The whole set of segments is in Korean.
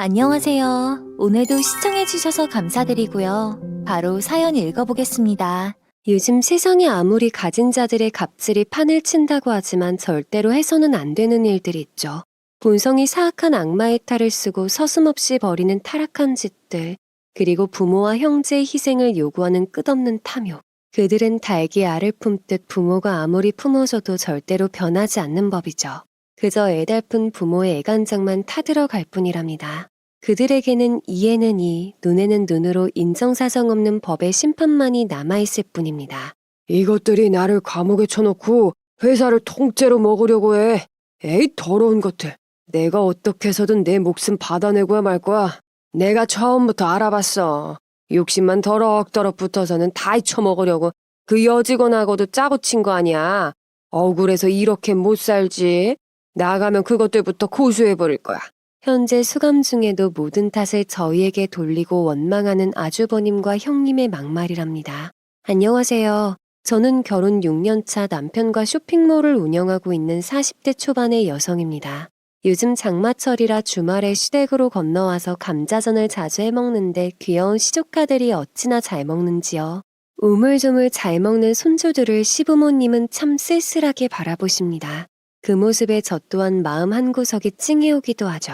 안녕하세요. 오늘도 시청해주셔서 감사드리고요. 바로 사연 읽어보겠습니다. 요즘 세상에 아무리 가진 자들의 갑질이 판을 친다고 하지만 절대로 해서는 안 되는 일들이 있죠. 본성이 사악한 악마의 탈을 쓰고 서슴없이 벌이는 타락한 짓들, 그리고 부모와 형제의 희생을 요구하는 끝없는 탐욕. 그들은 달기 알을 품듯 부모가 아무리 품어줘도 절대로 변하지 않는 법이죠. 그저 애달픈 부모의 애간장만 타들어갈 뿐이랍니다. 그들에게는 이에는 이, 눈에는 눈으로 인정사정 없는 법의 심판만이 남아있을 뿐입니다. 이것들이 나를 감옥에 쳐놓고 회사를 통째로 먹으려고 해. 에이, 더러운 것들. 내가 어떻게 해서든 내 목숨 받아내고야 말 거야. 내가 처음부터 알아봤어. 욕심만 더럭더럭 붙어서는 다 잊혀먹으려고 그 여직원하고도 짜고 친 거 아니야. 억울해서 이렇게 못 살지. 나가면 그것들부터 고소해버릴 거야. 현재 수감 중에도 모든 탓을 저희에게 돌리고 원망하는 아주버님과 형님의 막말이랍니다. 안녕하세요. 저는 결혼 6년차 남편과 쇼핑몰을 운영하고 있는 40대 초반의 여성입니다. 요즘 장마철이라 주말에 시댁으로 건너와서 감자전을 자주 해먹는데 귀여운 시조카들이 어찌나 잘 먹는지요. 우물조물 잘 먹는 손주들을 시부모님은 참 쓸쓸하게 바라보십니다. 그 모습에 저 또한 마음 한구석이 찡해오기도 하죠.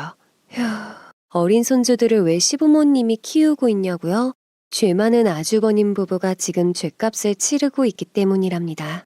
휴, 어린 손주들을 왜 시부모님이 키우고 있냐고요? 죄 많은 아주버님 부부가 지금 죗값을 치르고 있기 때문이랍니다.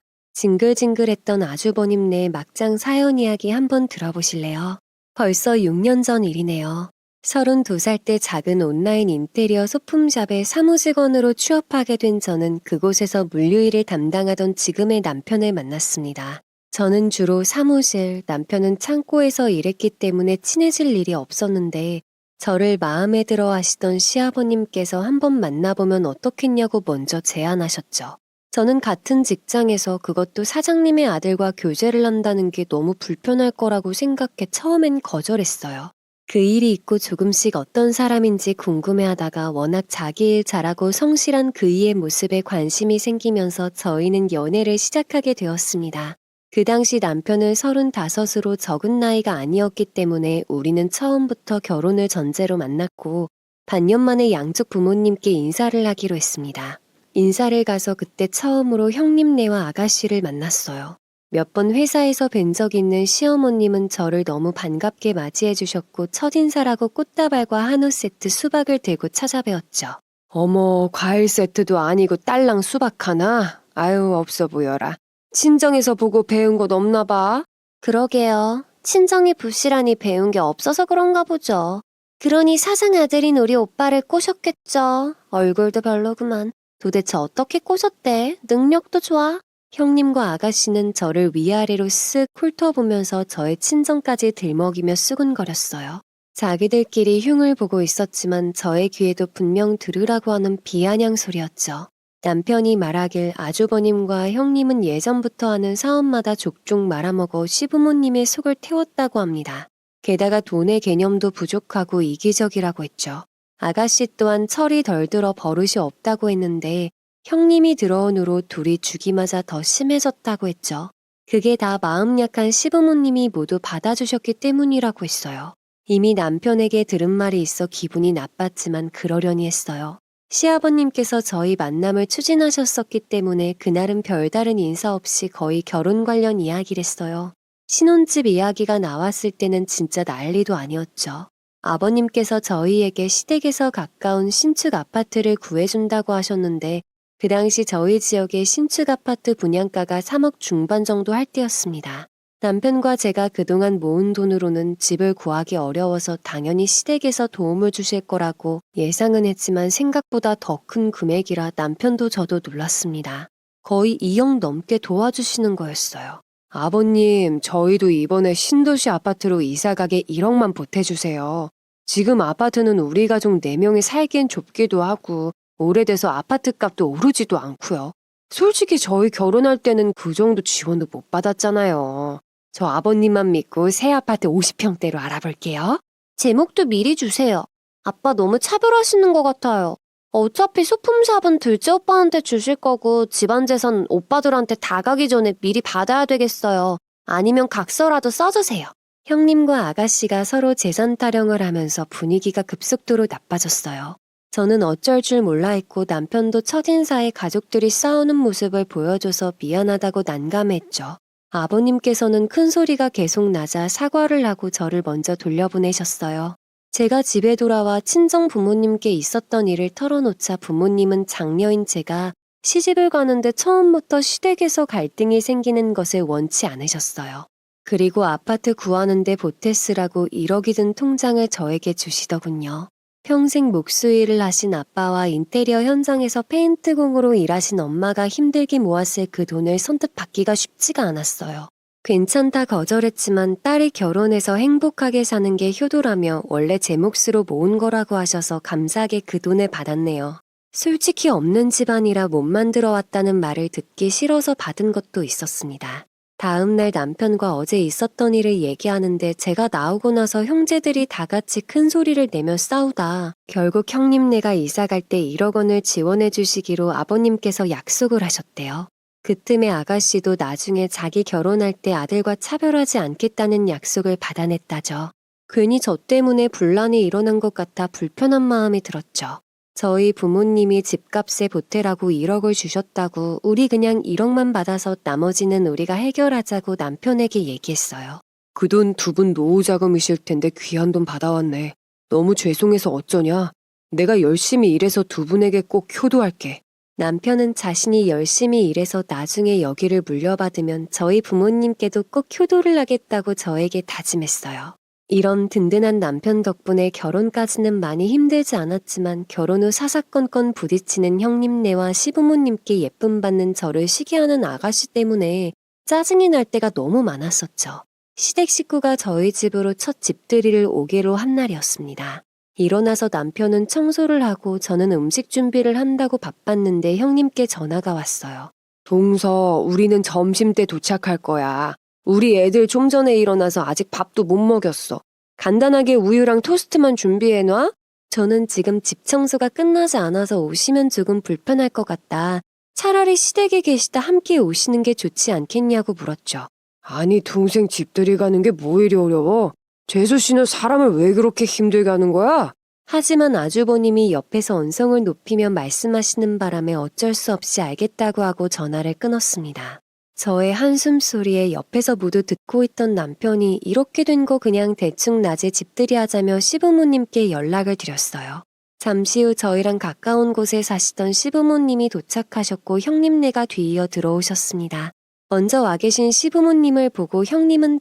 징글징글했던 아주버님네 막장 사연 이야기 한번 들어보실래요? 벌써 6년 전 일이네요. 32살 때 작은 온라인 인테리어 소품샵에 사무직원으로 취업하게 된 저는 그곳에서 물류일을 담당하던 지금의 남편을 만났습니다. 저는 주로 사무실, 남편은 창고에서 일했기 때문에 친해질 일이 없었는데 저를 마음에 들어 하시던 시아버님께서 한번 만나보면 어떻겠냐고 먼저 제안하셨죠. 저는 같은 직장에서 그것도 사장님의 아들과 교제를 한다는 게 너무 불편할 거라고 생각해 처음엔 거절했어요. 그 일이 있고 조금씩 어떤 사람인지 궁금해하다가 워낙 자기 일 잘하고 성실한 그이의 모습에 관심이 생기면서 저희는 연애를 시작하게 되었습니다. 그 당시 남편은 35으로 적은 나이가 아니었기 때문에 우리는 처음부터 결혼을 전제로 만났고 반년 만에 양쪽 부모님께 인사를 하기로 했습니다. 인사를 가서 그때 처음으로 형님네와 아가씨를 만났어요. 몇 번 회사에서 뵌 적 있는 시어머님은 저를 너무 반갑게 맞이해 주셨고 첫인사라고 꽃다발과 한우 세트 수박을 들고 찾아뵈었죠. 어머, 과일 세트도 아니고 딸랑 수박 하나? 아유, 없어 보여라. 친정에서 보고 배운 것 없나 봐. 그러게요. 친정이 부실하니 배운 게 없어서 그런가 보죠. 그러니 사장 아들인 우리 오빠를 꼬셨겠죠. 얼굴도 별로구만. 도대체 어떻게 꼬셨대? 능력도 좋아? 형님과 아가씨는 저를 위아래로 쓱 훑어보면서 저의 친정까지 들먹이며 수군거렸어요. 자기들끼리 흉을 보고 있었지만 저의 귀에도 분명 들으라고 하는 비아냥 소리였죠. 남편이 말하길 아주버님과 형님은 예전부터 하는 사업마다 족족 말아먹어 시부모님의 속을 태웠다고 합니다. 게다가 돈의 개념도 부족하고 이기적이라고 했죠. 아가씨 또한 철이 덜 들어 버릇이 없다고 했는데 형님이 들어온 후로 둘이 죽이 맞아 더 심해졌다고 했죠. 그게 다 마음 약한 시부모님이 모두 받아주셨기 때문이라고 했어요. 이미 남편에게 들은 말이 있어 기분이 나빴지만 그러려니 했어요. 시아버님께서 저희 만남을 추진하셨었기 때문에 그날은 별다른 인사 없이 거의 결혼 관련 이야기를 했어요. 신혼집 이야기가 나왔을 때는 진짜 난리도 아니었죠. 아버님께서 저희에게 시댁에서 가까운 신축 아파트를 구해준다고 하셨는데 그 당시 저희 지역의 신축 아파트 분양가가 3억 중반 정도 할 때였습니다. 남편과 제가 그동안 모은 돈으로는 집을 구하기 어려워서 당연히 시댁에서 도움을 주실 거라고 예상은 했지만 생각보다 더 큰 금액이라 남편도 저도 놀랐습니다. 거의 2억 넘게 도와주시는 거였어요. 아버님, 저희도 이번에 신도시 아파트로 이사가게 1억만 보태주세요. 지금 아파트는 우리 가족 4명이 살기엔 좁기도 하고 오래돼서 아파트 값도 오르지도 않고요. 솔직히 저희 결혼할 때는 그 정도 지원도 못 받았잖아요. 저 아버님만 믿고 새 아파트 50평대로 알아볼게요. 제목도 미리 주세요. 아빠 너무 차별하시는 것 같아요. 어차피 소품샵은 둘째 오빠한테 주실 거고 집안 재산 오빠들한테 다 가기 전에 미리 받아야 되겠어요. 아니면 각서라도 써주세요. 형님과 아가씨가 서로 재산 타령을 하면서 분위기가 급속도로 나빠졌어요. 저는 어쩔 줄 몰라 했고 남편도 첫인사에 가족들이 싸우는 모습을 보여줘서 미안하다고 난감했죠. 아버님께서는 큰 소리가 계속 나자 사과를 하고 저를 먼저 돌려보내셨어요. 제가 집에 돌아와 친정 부모님께 있었던 일을 털어놓자 부모님은 장녀인 제가 시집을 가는데 처음부터 시댁에서 갈등이 생기는 것을 원치 않으셨어요. 그리고 아파트 구하는데 보태 쓰라고 1억이 든 통장을 저에게 주시더군요. 평생 목수일을 하신 아빠와 인테리어 현장에서 페인트공으로 일하신 엄마가 힘들게 모았을 그 돈을 선뜻 받기가 쉽지가 않았어요. 괜찮다 거절했지만 딸이 결혼해서 행복하게 사는 게 효도라며 원래 제 몫으로 모은 거라고 하셔서 감사하게 그 돈을 받았네요. 솔직히 없는 집안이라 못 만들어 왔다는 말을 듣기 싫어서 받은 것도 있었습니다. 다음 날 남편과 어제 있었던 일을 얘기하는데 제가 나오고 나서 형제들이 다 같이 큰 소리를 내며 싸우다 결국 형님네가 이사 갈 때 1억 원을 지원해 주시기로 아버님께서 약속을 하셨대요. 그 틈에 아가씨도 나중에 자기 결혼할 때 아들과 차별하지 않겠다는 약속을 받아냈다죠. 괜히 저 때문에 분란이 일어난 것 같아 불편한 마음이 들었죠. 저희 부모님이 집값에 보태라고 1억을 주셨다고 우리 그냥 1억만 받아서 나머지는 우리가 해결하자고 남편에게 얘기했어요. 그 돈 두 분 노후 자금이실 텐데 귀한 돈 받아왔네. 너무 죄송해서 어쩌냐. 내가 열심히 일해서 두 분에게 꼭 효도할게. 남편은 자신이 열심히 일해서 나중에 여기를 물려받으면 저희 부모님께도 꼭 효도를 하겠다고 저에게 다짐했어요. 이런 든든한 남편 덕분에 결혼까지는 많이 힘들지 않았지만 결혼 후 사사건건 부딪히는 형님네와 시부모님께 예쁨 받는 저를 시기하는 아가씨 때문에 짜증이 날 때가 너무 많았었죠. 시댁 식구가 저희 집으로 첫 집들이를 오기로 한 날이었습니다. 일어나서 남편은 청소를 하고 저는 음식 준비를 한다고 바빴는데 형님께 전화가 왔어요. 동서, 우리는 점심때 도착할 거야. 우리 애들 좀 전에 일어나서 아직 밥도 못 먹였어. 간단하게 우유랑 토스트만 준비해놔? 저는 지금 집 청소가 끝나지 않아서 오시면 조금 불편할 것 같다. 차라리 시댁에 계시다 함께 오시는 게 좋지 않겠냐고 물었죠. 아니, 동생 집들이 가는 게 뭐 이리 어려워? 재수 씨는 사람을 왜 그렇게 힘들게 하는 거야? 하지만 아주버님이 옆에서 언성을 높이며 말씀하시는 바람에 어쩔 수 없이 알겠다고 하고 전화를 끊었습니다. 저의 한숨소리에 옆에서 모두 듣고 있던 남편이 이렇게 된 거 그냥 대충 낮에 집들이 하자며 시부모님께 연락을 드렸어요. 잠시 후 저희랑 가까운 곳에 사시던 시부모님이 도착하셨고 형님네가 뒤이어 들어오셨습니다. 먼저 와 계신 시부모님을 보고 형님은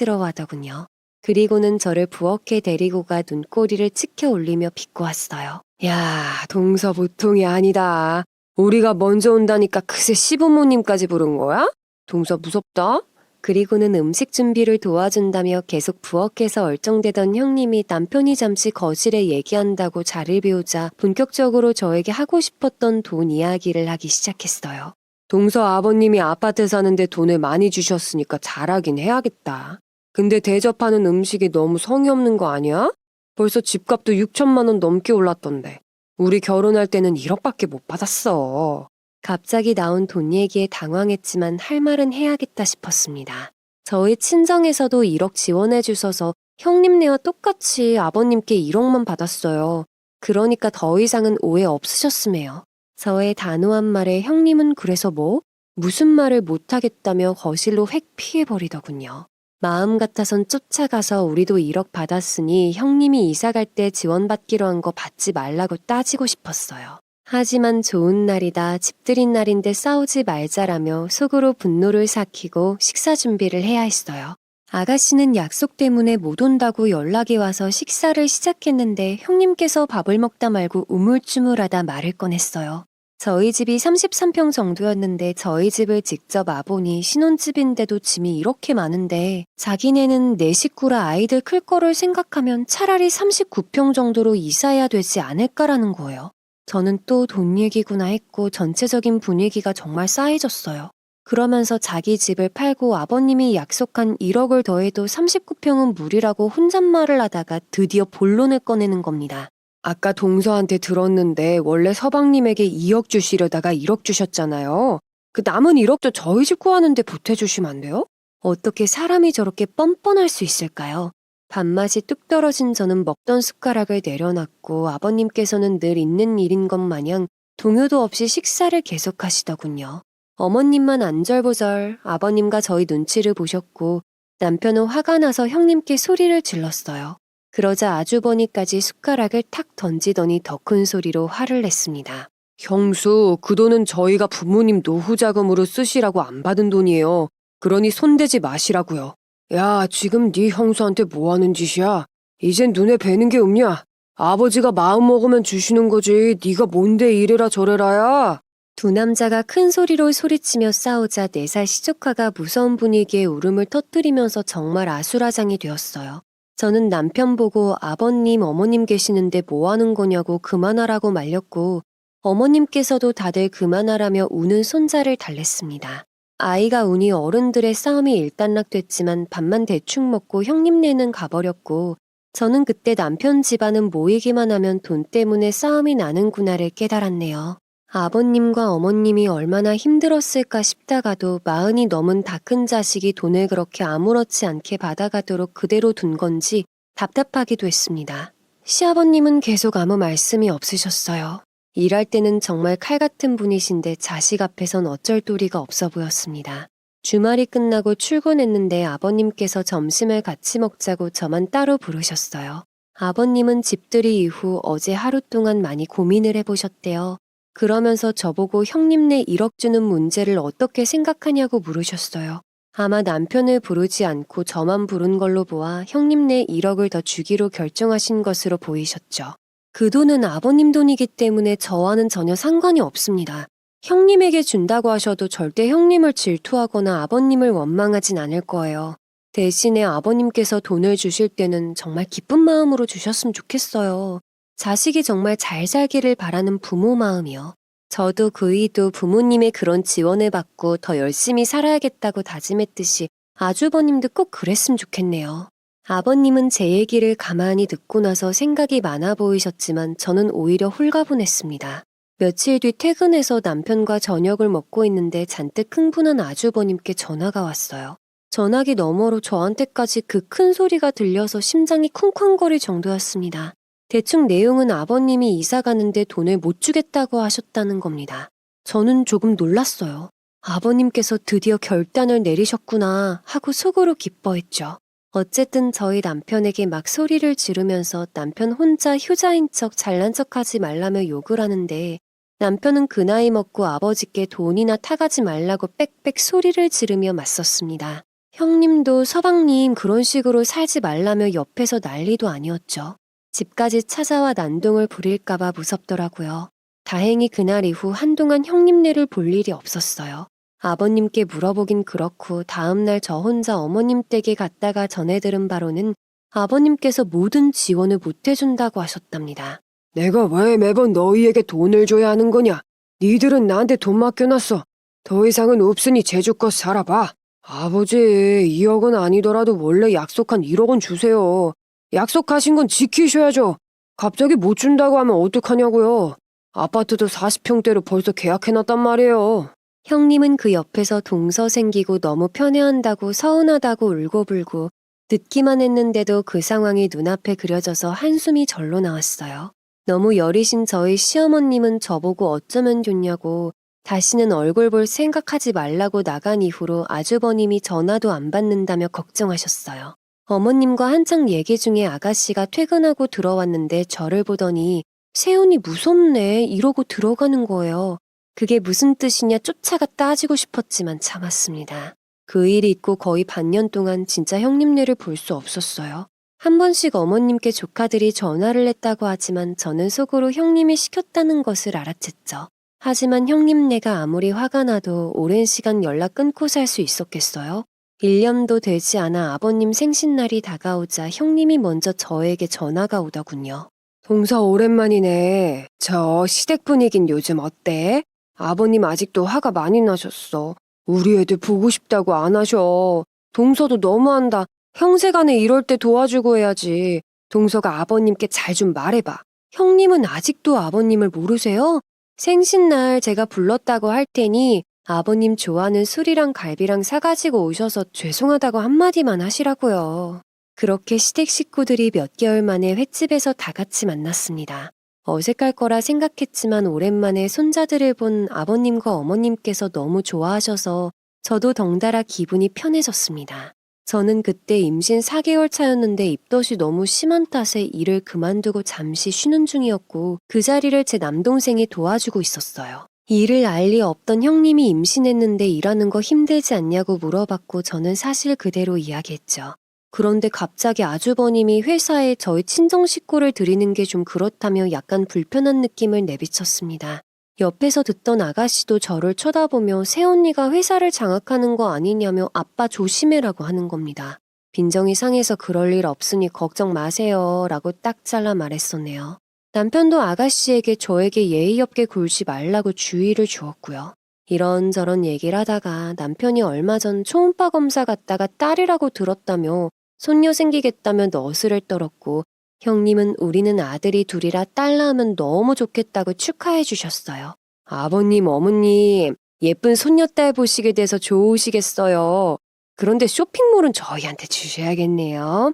당황스러워하더군요. 그리고는 저를 부엌에 데리고 가 눈꼬리를 치켜 올리며 비꼬았어요. 야, 동서 보통이 아니다. 우리가 먼저 온다니까 그새 시부모님까지 부른 거야? 동서 무섭다. 그리고는 음식 준비를 도와준다며 계속 부엌에서 얼쩡대던 형님이 남편이 잠시 거실에 얘기한다고 자리를 비우자 본격적으로 저에게 하고 싶었던 돈 이야기를 하기 시작했어요. 동서 아버님이 아파트 사는데 돈을 많이 주셨으니까 잘하긴 해야겠다. 근데 대접하는 음식이 너무 성의 없는 거 아니야? 벌써 집값도 6천만 원 넘게 올랐던데. 우리 결혼할 때는 1억밖에 못 받았어. 갑자기 나온 돈 얘기에 당황했지만 할 말은 해야겠다 싶었습니다. 저희 친정에서도 1억 지원해 주셔서 형님네와 똑같이 아버님께 1억만 받았어요. 그러니까 더 이상은 오해 없으셨음해요. 저의 단호한 말에 형님은 그래서 뭐? 무슨 말을 못하겠다며 거실로 획 피해버리더군요. 마음 같아선 쫓아가서 우리도 1억 받았으니 형님이 이사 갈 때 지원받기로 한 거 받지 말라고 따지고 싶었어요. 하지만 좋은 날이다, 집들인 날인데 싸우지 말자라며 속으로 분노를 삭히고 식사 준비를 해야 했어요. 아가씨는 약속 때문에 못 온다고 연락이 와서 식사를 시작했는데 형님께서 밥을 먹다 말고 우물쭈물하다 말을 꺼냈어요. 저희 집이 33평 정도였는데 저희 집을 직접 와보니 신혼집인데도 짐이 이렇게 많은데 자기네는 내 식구라 아이들 클 거를 생각하면 차라리 39평 정도로 이사해야 되지 않을까라는 거예요. 저는 또 돈 얘기구나 했고 전체적인 분위기가 정말 싸해졌어요. 그러면서 자기 집을 팔고 아버님이 약속한 1억을 더해도 39평은 무리라고 혼잣말을 하다가 드디어 본론을 꺼내는 겁니다. 아까 동서한테 들었는데 원래 서방님에게 2억 주시려다가 1억 주셨잖아요. 그 남은 1억도 저희 집 구하는데 보태주시면 안 돼요? 어떻게 사람이 저렇게 뻔뻔할 수 있을까요? 밥맛이 뚝 떨어진 저는 먹던 숟가락을 내려놨고 아버님께서는 늘 있는 일인 것 마냥 동요도 없이 식사를 계속하시더군요. 어머님만 안절부절 아버님과 저희 눈치를 보셨고 남편은 화가 나서 형님께 소리를 질렀어요. 그러자 아주버니까지 숟가락을 탁 던지더니 더 큰 소리로 화를 냈습니다. 형수, 그 돈은 저희가 부모님 노후 자금으로 쓰시라고 안 받은 돈이에요. 그러니 손대지 마시라고요. 야, 지금 네 형수한테 뭐 하는 짓이야? 이젠 눈에 뵈는 게 없냐? 아버지가 마음 먹으면 주시는 거지. 네가 뭔데 이래라 저래라야? 두 남자가 큰 소리로 소리치며 싸우자 4살 시조카가 무서운 분위기에 울음을 터뜨리면서 정말 아수라장이 되었어요. 저는 남편 보고 아버님, 어머님 계시는데 뭐 하는 거냐고 그만하라고 말렸고 어머님께서도 다들 그만하라며 우는 손자를 달랬습니다. 아이가 우니 어른들의 싸움이 일단락됐지만 밥만 대충 먹고 형님네는 가버렸고 저는 그때 남편 집안은 모이기만 하면 돈 때문에 싸움이 나는구나를 깨달았네요. 아버님과 어머님이 얼마나 힘들었을까 싶다가도 40이 넘은 다 큰 자식이 돈을 그렇게 아무렇지 않게 받아가도록 그대로 둔 건지 답답하기도 했습니다. 시아버님은 계속 아무 말씀이 없으셨어요. 일할 때는 정말 칼 같은 분이신데 자식 앞에선 어쩔 도리가 없어 보였습니다. 주말이 끝나고 출근했는데 아버님께서 점심을 같이 먹자고 저만 따로 부르셨어요. 아버님은 집들이 이후 어제 하루 동안 많이 고민을 해보셨대요. 그러면서 저보고 형님네 1억 주는 문제를 어떻게 생각하냐고 물으셨어요. 아마 남편을 부르지 않고 저만 부른 걸로 보아 형님네 1억을 더 주기로 결정하신 것으로 보이셨죠. 그 돈은 아버님 돈이기 때문에 저와는 전혀 상관이 없습니다. 형님에게 준다고 하셔도 절대 형님을 질투하거나 아버님을 원망하진 않을 거예요. 대신에 아버님께서 돈을 주실 때는 정말 기쁜 마음으로 주셨으면 좋겠어요. 자식이 정말 잘 살기를 바라는 부모 마음이요. 저도 그이도 부모님의 그런 지원을 받고 더 열심히 살아야겠다고 다짐했듯이 아주버님도 꼭 그랬으면 좋겠네요. 아버님은 제 얘기를 가만히 듣고 나서 생각이 많아 보이셨지만 저는 오히려 홀가분했습니다. 며칠 뒤 퇴근해서 남편과 저녁을 먹고 있는데 잔뜩 흥분한 아주버님께 전화가 왔어요. 전화기 너머로 저한테까지 그 큰 소리가 들려서 심장이 쿵쾅거릴 정도였습니다. 대충 내용은 아버님이 이사 가는데 돈을 못 주겠다고 하셨다는 겁니다. 저는 조금 놀랐어요. 아버님께서 드디어 결단을 내리셨구나 하고 속으로 기뻐했죠. 어쨌든 저희 남편에게 막 소리를 지르면서 남편 혼자 효자인 척 잘난 척하지 말라며 욕을 하는데 남편은 그 나이 먹고 아버지께 돈이나 타가지 말라고 빽빽 소리를 지르며 맞섰습니다. 형님도 서방님 그런 식으로 살지 말라며 옆에서 난리도 아니었죠. 집까지 찾아와 난동을 부릴까봐 무섭더라고요. 다행히 그날 이후 한동안 형님네를 볼 일이 없었어요. 아버님께 물어보긴 그렇고 다음날 저 혼자 어머님 댁에 갔다가 전해 들은 바로는 아버님께서 모든 지원을 못해준다고 하셨답니다. 내가 왜 매번 너희에게 돈을 줘야 하는 거냐? 니들은 나한테 돈 맡겨놨어. 더 이상은 없으니 제주껏 살아봐. 아버지, 2억은 아니더라도 원래 약속한 1억은 주세요. 약속하신 건 지키셔야죠. 갑자기 못 준다고 하면 어떡하냐고요. 아파트도 40평대로 벌써 계약해놨단 말이에요. 형님은 그 옆에서 동서생기고 너무 편애한다고 서운하다고 울고불고 듣기만 했는데도 그 상황이 눈앞에 그려져서 한숨이 절로 나왔어요. 너무 여리신 저희 시어머님은 저보고 어쩌면 좋냐고 다시는 얼굴 볼 생각하지 말라고 나간 이후로 아주버님이 전화도 안 받는다며 걱정하셨어요. 어머님과 한창 얘기 중에 아가씨가 퇴근하고 들어왔는데 저를 보더니 세훈이 무섭네 이러고 들어가는 거예요. 그게 무슨 뜻이냐 쫓아가 따지고 싶었지만 참았습니다. 그 일이 있고 거의 반년 동안 진짜 형님네를 볼 수 없었어요. 한 번씩 어머님께 조카들이 전화를 했다고 하지만 저는 속으로 형님이 시켰다는 것을 알아챘죠. 하지만 형님네가 아무리 화가 나도 오랜 시간 연락 끊고 살 수 있었겠어요? 1년도 되지 않아 아버님 생신날이 다가오자 형님이 먼저 저에게 전화가 오더군요. 동서 오랜만이네. 저 시댁 분위긴 요즘 어때? 아버님 아직도 화가 많이 나셨어. 우리 애들 보고 싶다고 안 하셔. 동서도 너무한다. 형제간에 이럴 때 도와주고 해야지. 동서가 아버님께 잘 좀 말해봐. 형님은 아직도 아버님을 모르세요? 생신날 제가 불렀다고 할 테니 아버님 좋아하는 술이랑 갈비랑 사가지고 오셔서 죄송하다고 한마디만 하시라고요. 그렇게 시댁 식구들이 몇 개월 만에 횟집에서 다 같이 만났습니다. 어색할 거라 생각했지만 오랜만에 손자들을 본 아버님과 어머님께서 너무 좋아하셔서 저도 덩달아 기분이 편해졌습니다. 저는 그때 임신 4개월 차였는데 입덧이 너무 심한 탓에 일을 그만두고 잠시 쉬는 중이었고 그 자리를 제 남동생이 도와주고 있었어요. 일을 알 리 없던 형님이 임신했는데 일하는 거 힘들지 않냐고 물어봤고 저는 사실 그대로 이야기했죠. 그런데 갑자기 아주버님이 회사에 저희 친정 식구를 들이는 게 좀 그렇다며 약간 불편한 느낌을 내비쳤습니다. 옆에서 듣던 아가씨도 저를 쳐다보며 새언니가 회사를 장악하는 거 아니냐며 아빠 조심해라고 하는 겁니다. 빈정이 상해서 그럴 일 없으니 걱정 마세요 라고 딱 잘라 말했었네요. 남편도 아가씨에게 저에게 예의 없게 굴지 말라고 주의를 주었고요. 이런저런 얘기를 하다가 남편이 얼마 전 초음파 검사 갔다가 딸이라고 들었다며 손녀 생기겠다며 너스를 떨었고 형님은 우리는 아들이 둘이라 딸 낳으면 너무 좋겠다고 축하해 주셨어요. 아버님, 어머님, 예쁜 손녀딸 보시게 돼서 좋으시겠어요. 그런데 쇼핑몰은 저희한테 주셔야겠네요.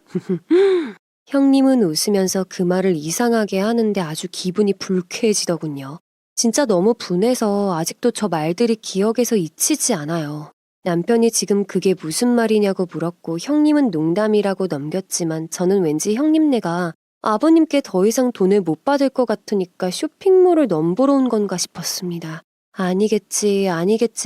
형님은 웃으면서 그 말을 이상하게 하는데 아주 기분이 불쾌해지더군요. 진짜 너무 분해서 아직도 저 말들이 기억에서 잊히지 않아요. 남편이 지금 그게 무슨 말이냐고 물었고 형님은 농담이라고 넘겼지만 저는 왠지 형님네가 아버님께 더 이상 돈을 못 받을 것 같으니까 쇼핑몰을 넘보러 온 건가 싶었습니다. 아니겠지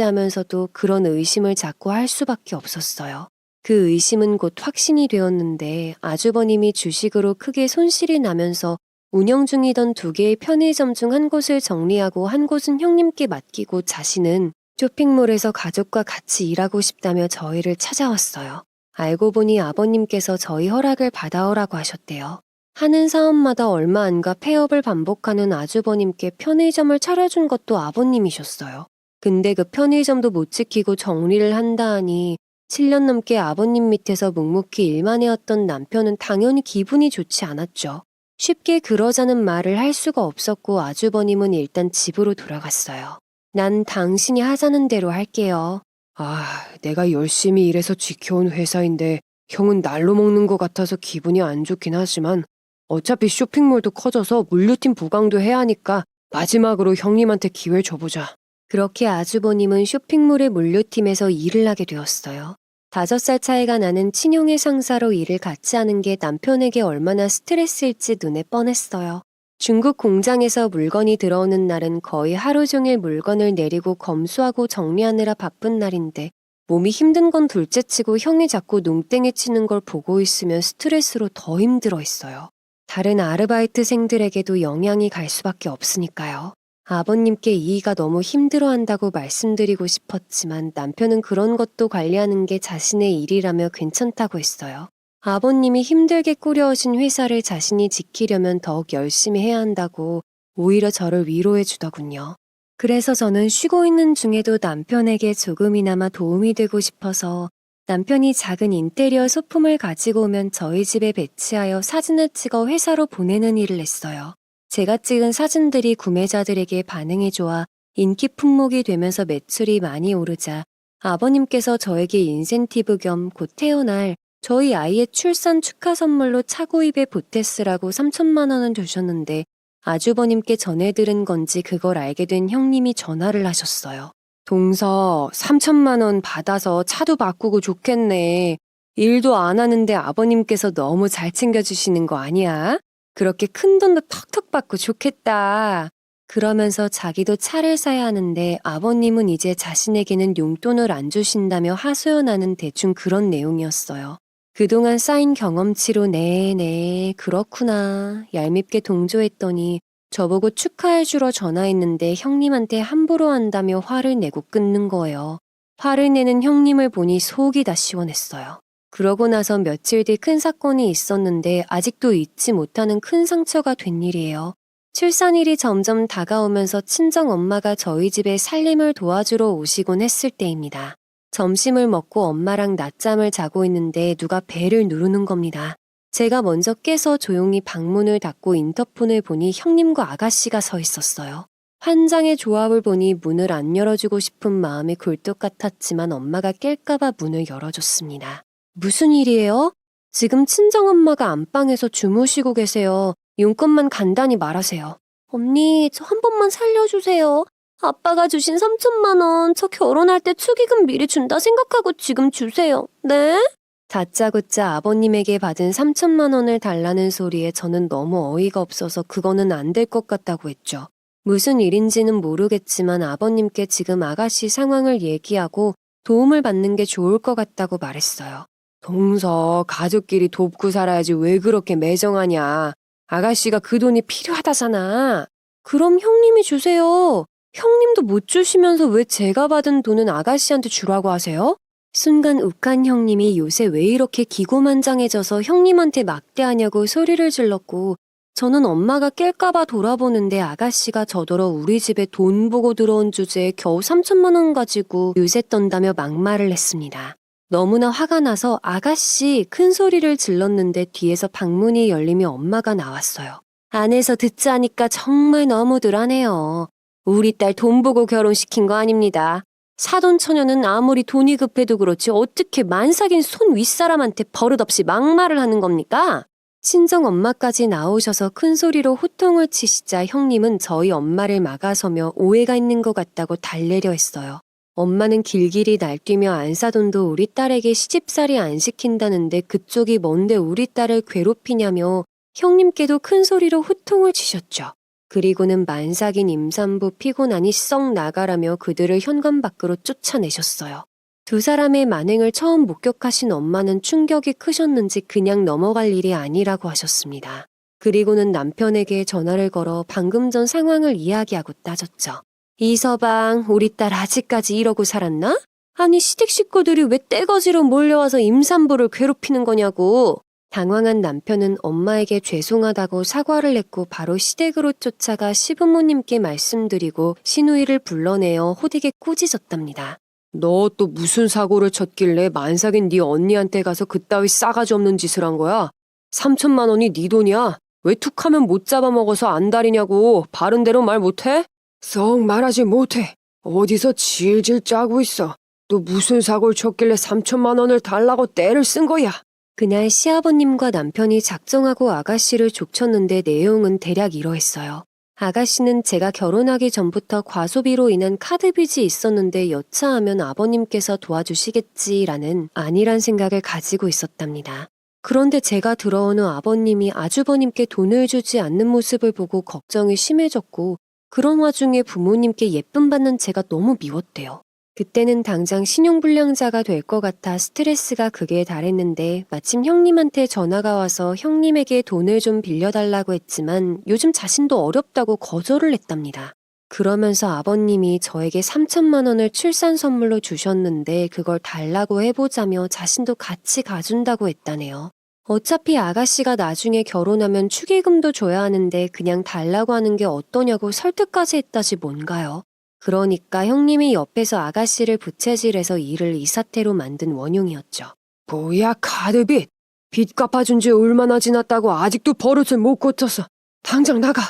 하면서도 그런 의심을 자꾸 할 수밖에 없었어요. 그 의심은 곧 확신이 되었는데 아주버님이 주식으로 크게 손실이 나면서 운영 중이던 2개의 편의점 중 한 곳을 정리하고 한 곳은 형님께 맡기고 자신은 쇼핑몰에서 가족과 같이 일하고 싶다며 저희를 찾아왔어요. 알고 보니 아버님께서 저희 허락을 받아오라고 하셨대요. 하는 사업마다 얼마 안가 폐업을 반복하는 아주버님께 편의점을 차려준 것도 아버님이셨어요. 근데 그 편의점도 못 지키고 정리를 한다 하니 7년 넘게 아버님 밑에서 묵묵히 일만 해왔던 남편은 당연히 기분이 좋지 않았죠. 쉽게 그러자는 말을 할 수가 없었고 아주버님은 일단 집으로 돌아갔어요. 난 당신이 하자는 대로 할게요. 내가 열심히 일해서 지켜온 회사인데 형은 날로 먹는 것 같아서 기분이 안 좋긴 하지만 어차피 쇼핑몰도 커져서 물류팀 부강도 해야 하니까 마지막으로 형님한테 기회 줘보자. 그렇게 아주버님은 쇼핑몰의 물류팀에서 일을 하게 되었어요. 5살 차이가 나는 친형의 상사로 일을 같이 하는 게 남편에게 얼마나 스트레스일지 눈에 뻔했어요. 중국 공장에서 물건이 들어오는 날은 거의 하루 종일 물건을 내리고 검수하고 정리하느라 바쁜 날인데 몸이 힘든 건 둘째치고 형이 자꾸 농땡이 치는 걸 보고 있으면 스트레스로 더 힘들어했어요. 다른 아르바이트생들에게도 영향이 갈 수밖에 없으니까요. 아버님께 이이가 너무 힘들어한다고 말씀드리고 싶었지만 남편은 그런 것도 관리하는 게 자신의 일이라며 괜찮다고 했어요. 아버님이 힘들게 꾸려오신 회사를 자신이 지키려면 더욱 열심히 해야 한다고 오히려 저를 위로해 주더군요. 그래서 저는 쉬고 있는 중에도 남편에게 조금이나마 도움이 되고 싶어서 남편이 작은 인테리어 소품을 가지고 오면 저희 집에 배치하여 사진을 찍어 회사로 보내는 일을 했어요. 제가 찍은 사진들이 구매자들에게 반응이 좋아 인기 품목이 되면서 매출이 많이 오르자 아버님께서 저에게 인센티브 겸 곧 태어날 저희 아이의 출산 축하 선물로 차고입에 보태쓰라고 3천만 원을 주셨는데 아주버님께 전해들은 건지 그걸 알게 된 형님이 전화를 하셨어요. 동서 3천만 원 받아서 차도 바꾸고 좋겠네. 일도 안 하는데 아버님께서 너무 잘 챙겨주시는 거 아니야? 그렇게 큰 돈도 턱턱 받고 좋겠다. 그러면서 자기도 차를 사야 하는데 아버님은 이제 자신에게는 용돈을 안 주신다며 하소연하는 대충 그런 내용이었어요. 그동안 쌓인 경험치로 네, 그렇구나 얄밉게 동조했더니 저보고 축하해주러 전화했는데 형님한테 함부로 한다며 화를 내고 끊는 거예요. 화를 내는 형님을 보니 속이 다 시원했어요. 그러고 나서 며칠 뒤 큰 사건이 있었는데 아직도 잊지 못하는 큰 상처가 된 일이에요. 출산일이 점점 다가오면서 친정 엄마가 저희 집에 살림을 도와주러 오시곤 했을 때입니다. 점심을 먹고 엄마랑 낮잠을 자고 있는데 누가 벨을 누르는 겁니다. 제가 먼저 깨서 조용히 방문을 닫고 인터폰을 보니 형님과 아가씨가 서 있었어요. 환장의 조합을 보니 문을 안 열어주고 싶은 마음이 굴뚝 같았지만 엄마가 깰까봐 문을 열어줬습니다. 무슨 일이에요? 지금 친정엄마가 안방에서 주무시고 계세요. 용건만 간단히 말하세요. 언니, 저 한 번만 살려주세요. 아빠가 주신 3천만 원, 저 결혼할 때 축의금 미리 준다 생각하고 지금 주세요. 네? 다짜고짜 아버님에게 받은 3천만 원을 달라는 소리에 저는 너무 어이가 없어서 그거는 안 될 것 같다고 했죠. 무슨 일인지는 모르겠지만 아버님께 지금 아가씨 상황을 얘기하고 도움을 받는 게 좋을 것 같다고 말했어요. 동서, 가족끼리 돕고 살아야지 왜 그렇게 매정하냐. 아가씨가 그 돈이 필요하다잖아. 그럼 형님이 주세요. 형님도 못 주시면서 왜 제가 받은 돈은 아가씨한테 주라고 하세요? 순간 욱한 형님이 요새 왜 이렇게 기고만장해져서 형님한테 막대하냐고 소리를 질렀고 저는 엄마가 깰까봐 돌아보는데 아가씨가 저더러 우리 집에 돈 보고 들어온 주제에 겨우 3천만 원 가지고 유세 떤다며 막말을 했습니다. 너무나 화가 나서 아가씨 큰 소리를 질렀는데 뒤에서 방문이 열리며 엄마가 나왔어요. 안에서 듣자니까 정말 너무들 하네요. 우리 딸 돈 보고 결혼시킨 거 아닙니다. 사돈 처녀는 아무리 돈이 급해도 그렇지 어떻게 만삭인 손 윗사람한테 버릇없이 막말을 하는 겁니까? 친정 엄마까지 나오셔서 큰 소리로 호통을 치시자 형님은 저희 엄마를 막아서며 오해가 있는 것 같다고 달래려 했어요. 엄마는 길길이 날뛰며 안사돈도 우리 딸에게 시집살이 안 시킨다는데 그쪽이 뭔데 우리 딸을 괴롭히냐며 형님께도 큰 소리로 호통을 치셨죠. 그리고는 만삭인 임산부 피곤하니 썩 나가라며 그들을 현관 밖으로 쫓아내셨어요. 두 사람의 만행을 처음 목격하신 엄마는 충격이 크셨는지 그냥 넘어갈 일이 아니라고 하셨습니다. 그리고는 남편에게 전화를 걸어 방금 전 상황을 이야기하고 따졌죠. 이서방, 우리 딸 아직까지 이러고 살았나? 아니 시댁 식구들이 왜 떼거지로 몰려와서 임산부를 괴롭히는 거냐고. 당황한 남편은 엄마에게 죄송하다고 사과를 했고 바로 시댁으로 쫓아가 시부모님께 말씀드리고 시누이를 불러내어 호되게 꾸짖었답니다. 너 또 무슨 사고를 쳤길래 만삭인 네 언니한테 가서 그따위 싸가지 없는 짓을 한 거야? 3천만 원이 네 돈이야. 왜 툭하면 못 잡아먹어서 안달이냐고. 바른 대로 말 못해? 썩 말하지 못해. 어디서 질질 짜고 있어. 또 무슨 사고를 쳤길래 3천만 원을 달라고 떼를 쓴 거야. 그날 시아버님과 남편이 작정하고 아가씨를 족쳤는데 내용은 대략 이러했어요. 아가씨는 제가 결혼하기 전부터 과소비로 인한 카드빚이 있었는데 여차하면 아버님께서 도와주시겠지라는 안일한 생각을 가지고 있었답니다. 그런데 제가 들어온 후 아버님이 아주버님께 돈을 주지 않는 모습을 보고 걱정이 심해졌고 그런 와중에 부모님께 예쁨 받는 제가 너무 미웠대요. 그때는 당장 신용불량자가 될 것 같아 스트레스가 극에 달했는데 마침 형님한테 전화가 와서 형님에게 돈을 좀 빌려달라고 했지만 요즘 자신도 어렵다고 거절을 했답니다. 그러면서 아버님이 저에게 3천만 원을 출산 선물로 주셨는데 그걸 달라고 해보자며 자신도 같이 가준다고 했다네요. 어차피 아가씨가 나중에 결혼하면 축의금도 줘야 하는데 그냥 달라고 하는 게 어떠냐고 설득까지 했다지 뭔가요. 그러니까 형님이 옆에서 아가씨를 부채질해서 일을 이 사태로 만든 원흉이었죠. 뭐야 카드빚. 빚 갚아준 지 얼마나 지났다고 아직도 버릇을 못 고쳐서. 당장 나가.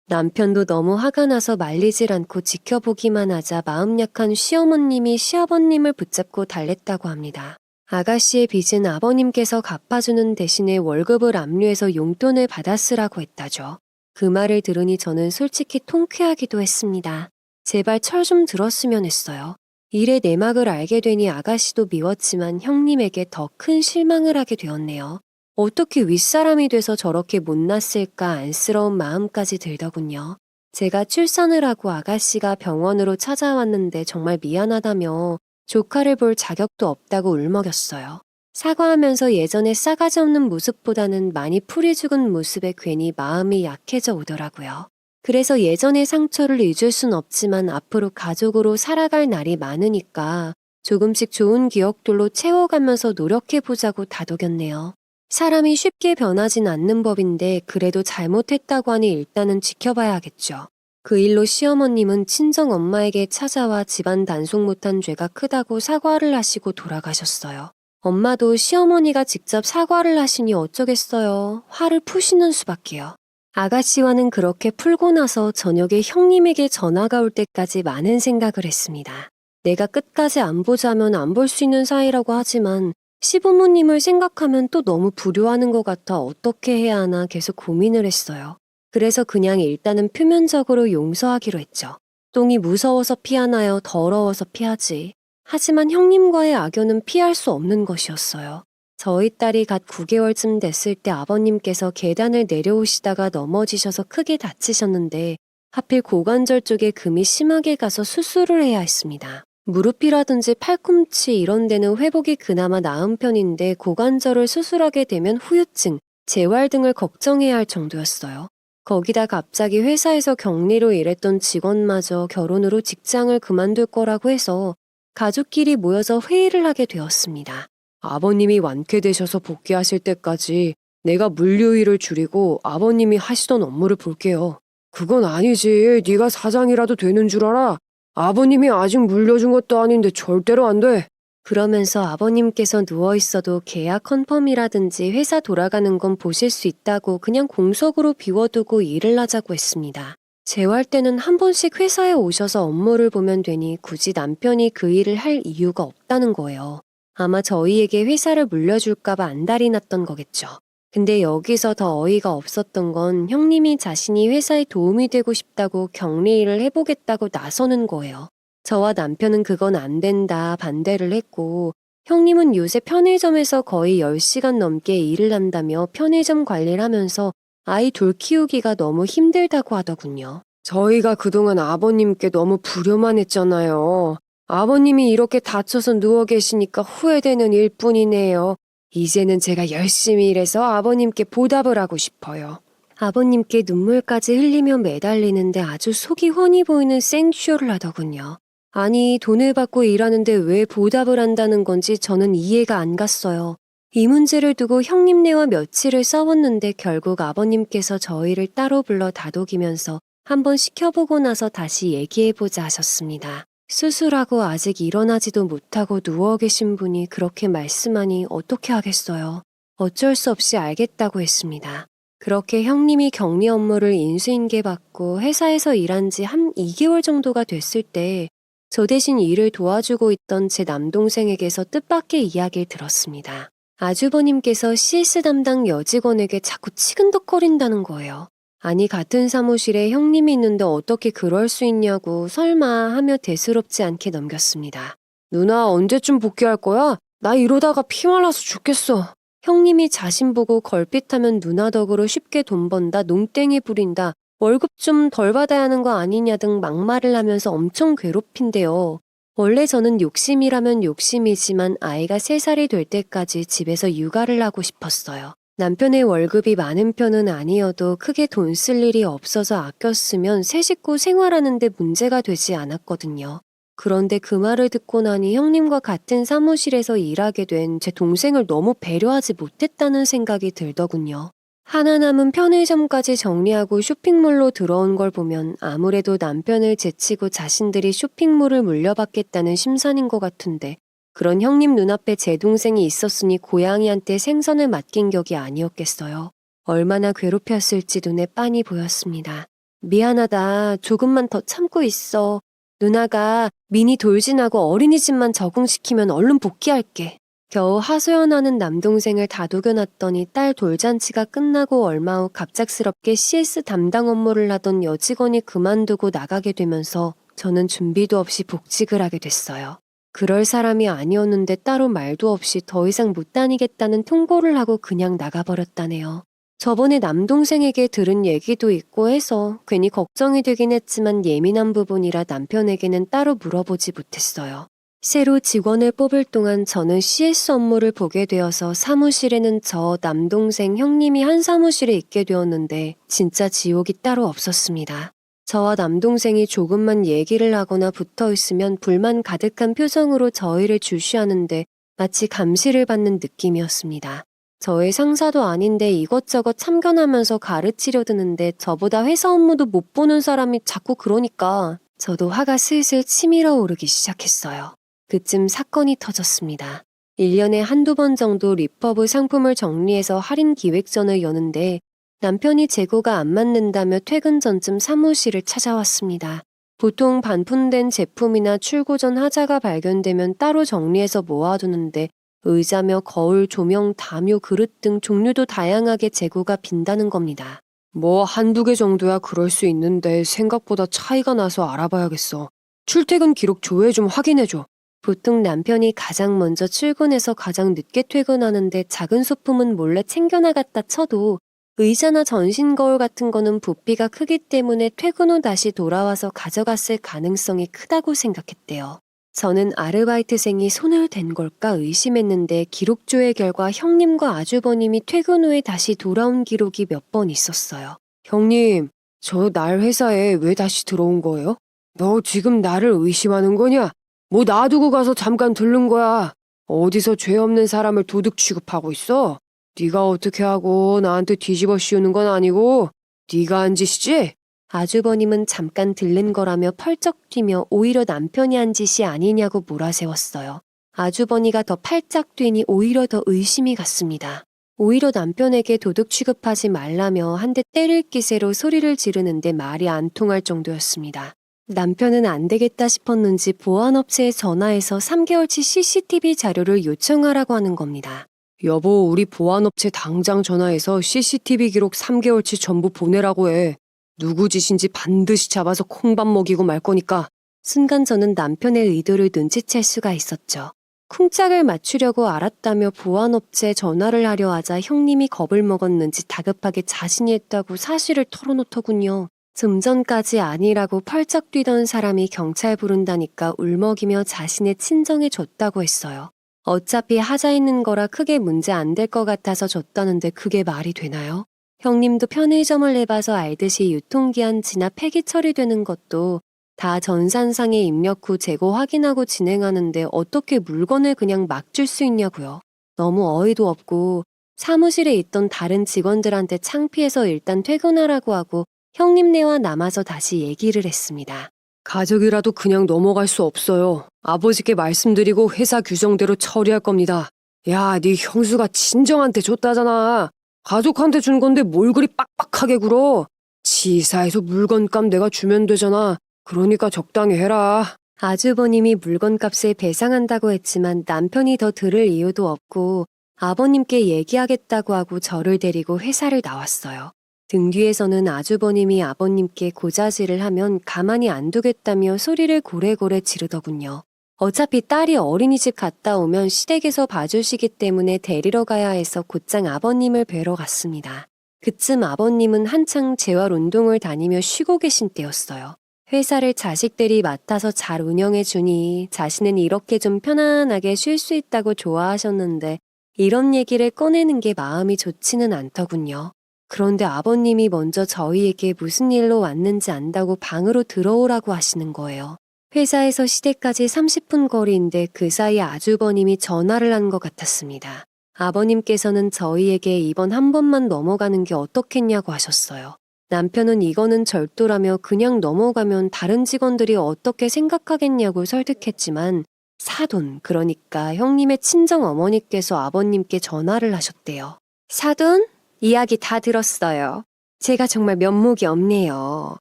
남편도 너무 화가 나서 말리질 않고 지켜보기만 하자 마음 약한 시어머님이 시아버님을 붙잡고 달랬다고 합니다. 아가씨의 빚은 아버님께서 갚아주는 대신에 월급을 압류해서 용돈을 받아 쓰라고 했다죠. 그 말을 들으니 저는 솔직히 통쾌하기도 했습니다. 제발 철 좀 들었으면 했어요. 일의 내막을 알게 되니 아가씨도 미웠지만 형님에게 더 큰 실망을 하게 되었네요. 어떻게 윗사람이 돼서 저렇게 못났을까 안쓰러운 마음까지 들더군요. 제가 출산을 하고 아가씨가 병원으로 찾아왔는데 정말 미안하다며 조카를 볼 자격도 없다고 울먹였어요. 사과하면서 예전에 싸가지 없는 모습보다는 많이 풀이 죽은 모습에 괜히 마음이 약해져 오더라고요. 그래서 예전의 상처를 잊을 순 없지만 앞으로 가족으로 살아갈 날이 많으니까 조금씩 좋은 기억들로 채워가면서 노력해보자고 다독였네요. 사람이 쉽게 변하진 않는 법인데 그래도 잘못했다고 하니 일단은 지켜봐야겠죠. 그 일로 시어머님은 친정 엄마에게 찾아와 집안 단속 못한 죄가 크다고 사과를 하시고 돌아가셨어요. 엄마도 시어머니가 직접 사과를 하시니 어쩌겠어요. 화를 푸시는 수밖에요. 아가씨와는 그렇게 풀고 나서 저녁에 형님에게 전화가 올 때까지 많은 생각을 했습니다. 내가 끝까지 안 보자면 안 볼 수 있는 사이라고 하지만 시부모님을 생각하면 또 너무 불효하는 것 같아 어떻게 해야 하나 계속 고민을 했어요. 그래서 그냥 일단은 표면적으로 용서하기로 했죠. 똥이 무서워서 피하나요? 더러워서 피하지. 하지만 형님과의 악연은 피할 수 없는 것이었어요. 저희 딸이 갓 9개월쯤 됐을 때 아버님께서 계단을 내려오시다가 넘어지셔서 크게 다치셨는데 하필 고관절 쪽에 금이 심하게 가서 수술을 해야 했습니다. 무릎이라든지 팔꿈치 이런 데는 회복이 그나마 나은 편인데 고관절을 수술하게 되면 후유증, 재활 등을 걱정해야 할 정도였어요. 거기다 갑자기 회사에서 격리로 일했던 직원마저 결혼으로 직장을 그만둘 거라고 해서 가족끼리 모여서 회의를 하게 되었습니다. 아버님이 완쾌되셔서 복귀하실 때까지 내가 물류일을 줄이고 아버님이 하시던 업무를 볼게요. 그건 아니지. 네가 사장이라도 되는 줄 알아? 아버님이 아직 물려준 것도 아닌데 절대로 안 돼. 그러면서 아버님께서 누워있어도 계약 컨펌이라든지 회사 돌아가는 건 보실 수 있다고 그냥 공석으로 비워두고 일을 하자고 했습니다. 재활 때는 한 번씩 회사에 오셔서 업무를 보면 되니 굳이 남편이 그 일을 할 이유가 없다는 거예요. 아마 저희에게 회사를 물려줄까봐 안달이 났던 거겠죠. 근데 여기서 더 어이가 없었던 건 형님이 자신이 회사에 도움이 되고 싶다고 격리 일을 해보겠다고 나서는 거예요. 저와 남편은 그건 안 된다 반대를 했고 형님은 요새 편의점에서 거의 10시간 넘게 일을 한다며 편의점 관리를 하면서 아이 둘 키우기가 너무 힘들다고 하더군요. 저희가 그동안 아버님께 너무 불효만 했잖아요. 아버님이 이렇게 다쳐서 누워 계시니까 후회되는 일뿐이네요. 이제는 제가 열심히 일해서 아버님께 보답을 하고 싶어요. 아버님께 눈물까지 흘리며 매달리는데 아주 속이 훤히 보이는 생쇼를 하더군요. 아니, 돈을 받고 일하는데 왜 보답을 한다는 건지 저는 이해가 안 갔어요. 이 문제를 두고 형님네와 며칠을 싸웠는데 결국 아버님께서 저희를 따로 불러 다독이면서 한번 시켜보고 나서 다시 얘기해보자 하셨습니다. 수술하고 아직 일어나지도 못하고 누워 계신 분이 그렇게 말씀하니 어떻게 하겠어요. 어쩔 수 없이 알겠다고 했습니다. 그렇게 형님이 격리 업무를 인수인계 받고 회사에서 일한 지 한 2개월 정도가 됐을 때 저 대신 일을 도와주고 있던 제 남동생에게서 뜻밖의 이야기를 들었습니다. 아주버님께서 CS 담당 여직원에게 자꾸 치근덕거린다는 거예요. 아니 같은 사무실에 형님이 있는데 어떻게 그럴 수 있냐고 설마 하며 대수롭지 않게 넘겼습니다. 누나 언제쯤 복귀할 거야? 나 이러다가 피 말라서 죽겠어. 형님이 자신 보고 걸핏하면 누나 덕으로 쉽게 돈 번다, 농땡이 부린다, 월급 좀 덜 받아야 하는 거 아니냐 등 막말을 하면서 엄청 괴롭힌대요. 원래 저는 욕심이라면 욕심이지만 아이가 3살이 될 때까지 집에서 육아를 하고 싶었어요. 남편의 월급이 많은 편은 아니어도 크게 돈 쓸 일이 없어서 아껴 쓰면 세 식구 생활하는데 문제가 되지 않았거든요. 그런데 그 말을 듣고 나니 형님과 같은 사무실에서 일하게 된 제 동생을 너무 배려하지 못했다는 생각이 들더군요. 하나 남은 편의점까지 정리하고 쇼핑몰로 들어온 걸 보면 아무래도 남편을 제치고 자신들이 쇼핑몰을 물려받겠다는 심산인 것 같은데 그런 형님 눈앞에 제 동생이 있었으니 고양이한테 생선을 맡긴 격이 아니었겠어요. 얼마나 괴롭혔을지 눈에 빤히 보였습니다. 미안하다. 조금만 더 참고 있어. 누나가 미니 돌진하고 어린이집만 적응시키면 얼른 복귀할게. 겨우 하소연하는 남동생을 다독여놨더니 딸 돌잔치가 끝나고 얼마 후 갑작스럽게 CS 담당 업무를 하던 여직원이 그만두고 나가게 되면서 저는 준비도 없이 복직을 하게 됐어요. 그럴 사람이 아니었는데 따로 말도 없이 더 이상 못 다니겠다는 통보를 하고 그냥 나가버렸다네요. 저번에 남동생에게 들은 얘기도 있고 해서 괜히 걱정이 되긴 했지만 예민한 부분이라 남편에게는 따로 물어보지 못했어요. 새로 직원을 뽑을 동안 저는 CS 업무를 보게 되어서 사무실에는 저 남동생 형님이 한 사무실에 있게 되었는데 진짜 지옥이 따로 없었습니다. 저와 남동생이 조금만 얘기를 하거나 붙어 있으면 불만 가득한 표정으로 저희를 주시하는데 마치 감시를 받는 느낌이었습니다. 저의 상사도 아닌데 이것저것 참견하면서 가르치려 드는데 저보다 회사 업무도 못 보는 사람이 자꾸 그러니까 저도 화가 슬슬 치밀어 오르기 시작했어요. 그쯤 사건이 터졌습니다. 1년에 한두 번 정도 리퍼브 상품을 정리해서 할인 기획전을 여는데 남편이 재고가 안 맞는다며 퇴근 전쯤 사무실을 찾아왔습니다. 보통 반품된 제품이나 출고 전 하자가 발견되면 따로 정리해서 모아두는데 의자며 거울, 조명, 담요, 그릇 등 종류도 다양하게 재고가 빈다는 겁니다. 뭐 한두 개 정도야 그럴 수 있는데 생각보다 차이가 나서 알아봐야겠어. 출퇴근 기록 조회 좀 확인해줘. 보통 남편이 가장 먼저 출근해서 가장 늦게 퇴근하는데 작은 소품은 몰래 챙겨나갔다 쳐도 의자나 전신 거울 같은 거는 부피가 크기 때문에 퇴근 후 다시 돌아와서 가져갔을 가능성이 크다고 생각했대요. 저는 아르바이트생이 손을 댄 걸까 의심했는데 기록 조회 결과 형님과 아주버님이 퇴근 후에 다시 돌아온 기록이 몇 번 있었어요. 형님, 저 날 회사에 왜 다시 들어온 거예요? 너 지금 나를 의심하는 거냐? 뭐 놔두고 가서 잠깐 들른 거야. 어디서 죄 없는 사람을 도둑 취급하고 있어? 네가 어떻게 하고 나한테 뒤집어 씌우는 건 아니고 네가 한 짓이지? 아주버님은 잠깐 들른 거라며 펄쩍 뛰며 오히려 남편이 한 짓이 아니냐고 몰아세웠어요. 아주버니가 더 팔짝 뛰니 오히려 더 의심이 갔습니다. 오히려 남편에게 도둑 취급하지 말라며 한 대 때릴 기세로 소리를 지르는데 말이 안 통할 정도였습니다. 남편은 안 되겠다 싶었는지 보안업체에 전화해서 3개월치 CCTV 자료를 요청하라고 하는 겁니다. 여보, 우리 보안업체 당장 전화해서 CCTV 기록 3개월치 전부 보내라고 해. 누구 짓인지 반드시 잡아서 콩밥 먹이고 말 거니까. 순간 저는 남편의 의도를 눈치챌 수가 있었죠. 쿵짝을 맞추려고 알았다며 보안업체에 전화를 하려 하자 형님이 겁을 먹었는지 다급하게 자신이 했다고 사실을 털어놓더군요. 좀 전까지 아니라고 펄쩍 뛰던 사람이 경찰 부른다니까 울먹이며 자신의 친정에 줬다고 했어요. 어차피 하자 있는 거라 크게 문제 안 될 것 같아서 줬다는데 그게 말이 되나요? 형님도 편의점을 해봐서 알듯이 유통기한 지나 폐기 처리되는 것도 다 전산상에 입력 후 재고 확인하고 진행하는데 어떻게 물건을 그냥 막 줄 수 있냐고요. 너무 어이도 없고 사무실에 있던 다른 직원들한테 창피해서 일단 퇴근하라고 하고 형님네와 남아서 다시 얘기를 했습니다. 가족이라도 그냥 넘어갈 수 없어요. 아버지께 말씀드리고 회사 규정대로 처리할 겁니다. 야, 네 형수가 친정한테 줬다잖아. 가족한테 준 건데 뭘 그리 빡빡하게 굴어. 지사에서 물건값 내가 주면 되잖아. 그러니까 적당히 해라. 아주버님이 물건값을 배상한다고 했지만 남편이 더 들을 이유도 없고 아버님께 얘기하겠다고 하고 저를 데리고 회사를 나왔어요. 등 뒤에서는 아주버님이 아버님께 고자질을 하면 가만히 안 두겠다며 소리를 고래고래 지르더군요. 어차피 딸이 어린이집 갔다 오면 시댁에서 봐주시기 때문에 데리러 가야 해서 곧장 아버님을 뵈러 갔습니다. 그쯤 아버님은 한창 재활 운동을 다니며 쉬고 계신 때였어요. 회사를 자식들이 맡아서 잘 운영해 주니 자신은 이렇게 좀 편안하게 쉴 수 있다고 좋아하셨는데 이런 얘기를 꺼내는 게 마음이 좋지는 않더군요. 그런데 아버님이 먼저 저희에게 무슨 일로 왔는지 안다고 방으로 들어오라고 하시는 거예요. 회사에서 시댁까지 30분 거리인데 그 사이에 아주버님이 전화를 한 것 같았습니다. 아버님께서는 저희에게 이번 한 번만 넘어가는 게 어떻겠냐고 하셨어요. 남편은 이거는 절도라며 그냥 넘어가면 다른 직원들이 어떻게 생각하겠냐고 설득했지만 사돈, 그러니까 형님의 친정 어머니께서 아버님께 전화를 하셨대요. 사돈? 이야기 다 들었어요. 제가 정말 면목이 없네요.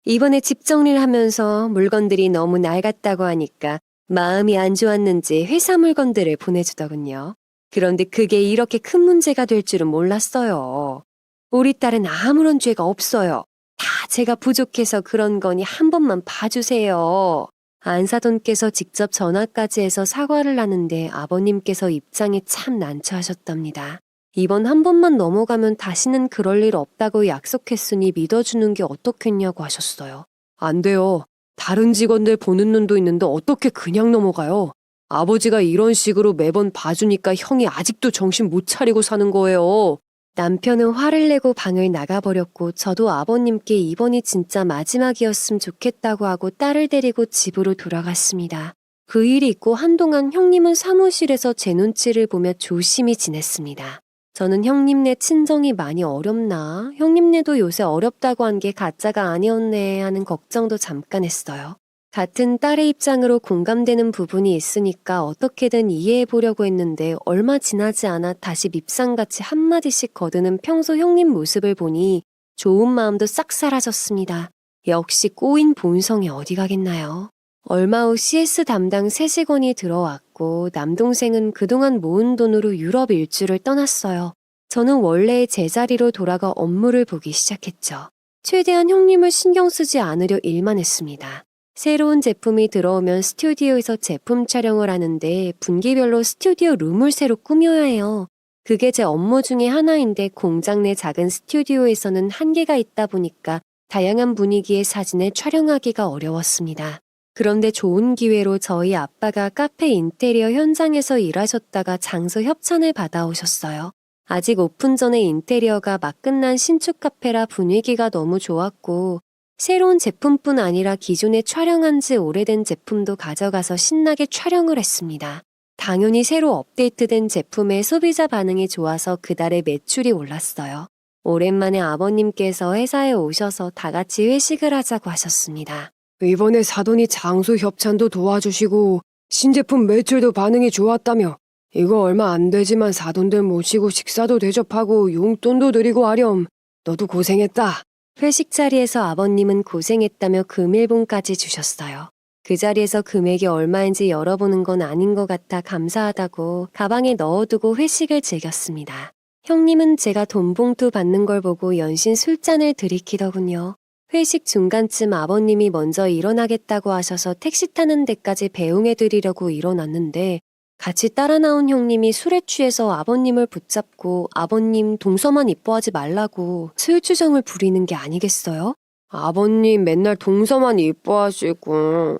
이번에 집 정리를 하면서 물건들이 너무 낡았다고 하니까 마음이 안 좋았는지 회사 물건들을 보내주더군요. 그런데 그게 이렇게 큰 문제가 될 줄은 몰랐어요. 우리 딸은 아무런 죄가 없어요. 다 제가 부족해서 그런 거니 한 번만 봐주세요. 안사돈께서 직접 전화까지 해서 사과를 하는데 아버님께서 입장이 참 난처하셨답니다. 이번 한 번만 넘어가면 다시는 그럴 일 없다고 약속했으니 믿어주는 게 어떻겠냐고 하셨어요. 안 돼요. 다른 직원들 보는 눈도 있는데 어떻게 그냥 넘어가요? 아버지가 이런 식으로 매번 봐주니까 형이 아직도 정신 못 차리고 사는 거예요. 남편은 화를 내고 방을 나가버렸고 저도 아버님께 이번이 진짜 마지막이었으면 좋겠다고 하고 딸을 데리고 집으로 돌아갔습니다. 그 일이 있고 한동안 형님은 사무실에서 제 눈치를 보며 조심히 지냈습니다. 저는 형님네 친정이 많이 어렵나? 형님네도 요새 어렵다고 한 게 가짜가 아니었네 하는 걱정도 잠깐 했어요. 같은 딸의 입장으로 공감되는 부분이 있으니까 어떻게든 이해해 보려고 했는데 얼마 지나지 않아 다시 밉상같이 한마디씩 거드는 평소 형님 모습을 보니 좋은 마음도 싹 사라졌습니다. 역시 꼬인 본성이 어디 가겠나요? 얼마 후 CS 담당 새 직원이 들어왔고 남동생은 그동안 모은 돈으로 유럽 일주를 떠났어요. 저는 원래의 제자리로 돌아가 업무를 보기 시작했죠. 최대한 형님을 신경 쓰지 않으려 일만 했습니다. 새로운 제품이 들어오면 스튜디오에서 제품 촬영을 하는데 분기별로 스튜디오 룸을 새로 꾸며야 해요. 그게 제 업무 중에 하나인데 공장 내 작은 스튜디오에서는 한계가 있다 보니까 다양한 분위기의 사진을 촬영하기가 어려웠습니다. 그런데 좋은 기회로 저희 아빠가 카페 인테리어 현장에서 일하셨다가 장소 협찬을 받아오셨어요. 아직 오픈 전에 인테리어가 막 끝난 신축 카페라 분위기가 너무 좋았고 새로운 제품뿐 아니라 기존에 촬영한 지 오래된 제품도 가져가서 신나게 촬영을 했습니다. 당연히 새로 업데이트된 제품의 소비자 반응이 좋아서 그달의 매출이 올랐어요. 오랜만에 아버님께서 회사에 오셔서 다 같이 회식을 하자고 하셨습니다. 이번에 사돈이 장소 협찬도 도와주시고 신제품 매출도 반응이 좋았다며. 이거 얼마 안 되지만 사돈들 모시고 식사도 대접하고 용돈도 드리고 하렴. 너도 고생했다. 회식 자리에서 아버님은 고생했다며 금일봉까지 주셨어요. 그 자리에서 금액이 얼마인지 열어보는 건 아닌 것 같아 감사하다고 가방에 넣어두고 회식을 즐겼습니다. 형님은 제가 돈 봉투 받는 걸 보고 연신 술잔을 들이키더군요. 회식 중간쯤 아버님이 먼저 일어나겠다고 하셔서 택시 타는 데까지 배웅해드리려고 일어났는데 같이 따라 나온 형님이 술에 취해서 아버님을 붙잡고 아버님 동서만 이뻐하지 말라고 술주정을 부리는 게 아니겠어요? 아버님 맨날 동서만 이뻐하시고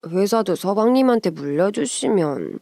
회사도 서방님한테 물려주시면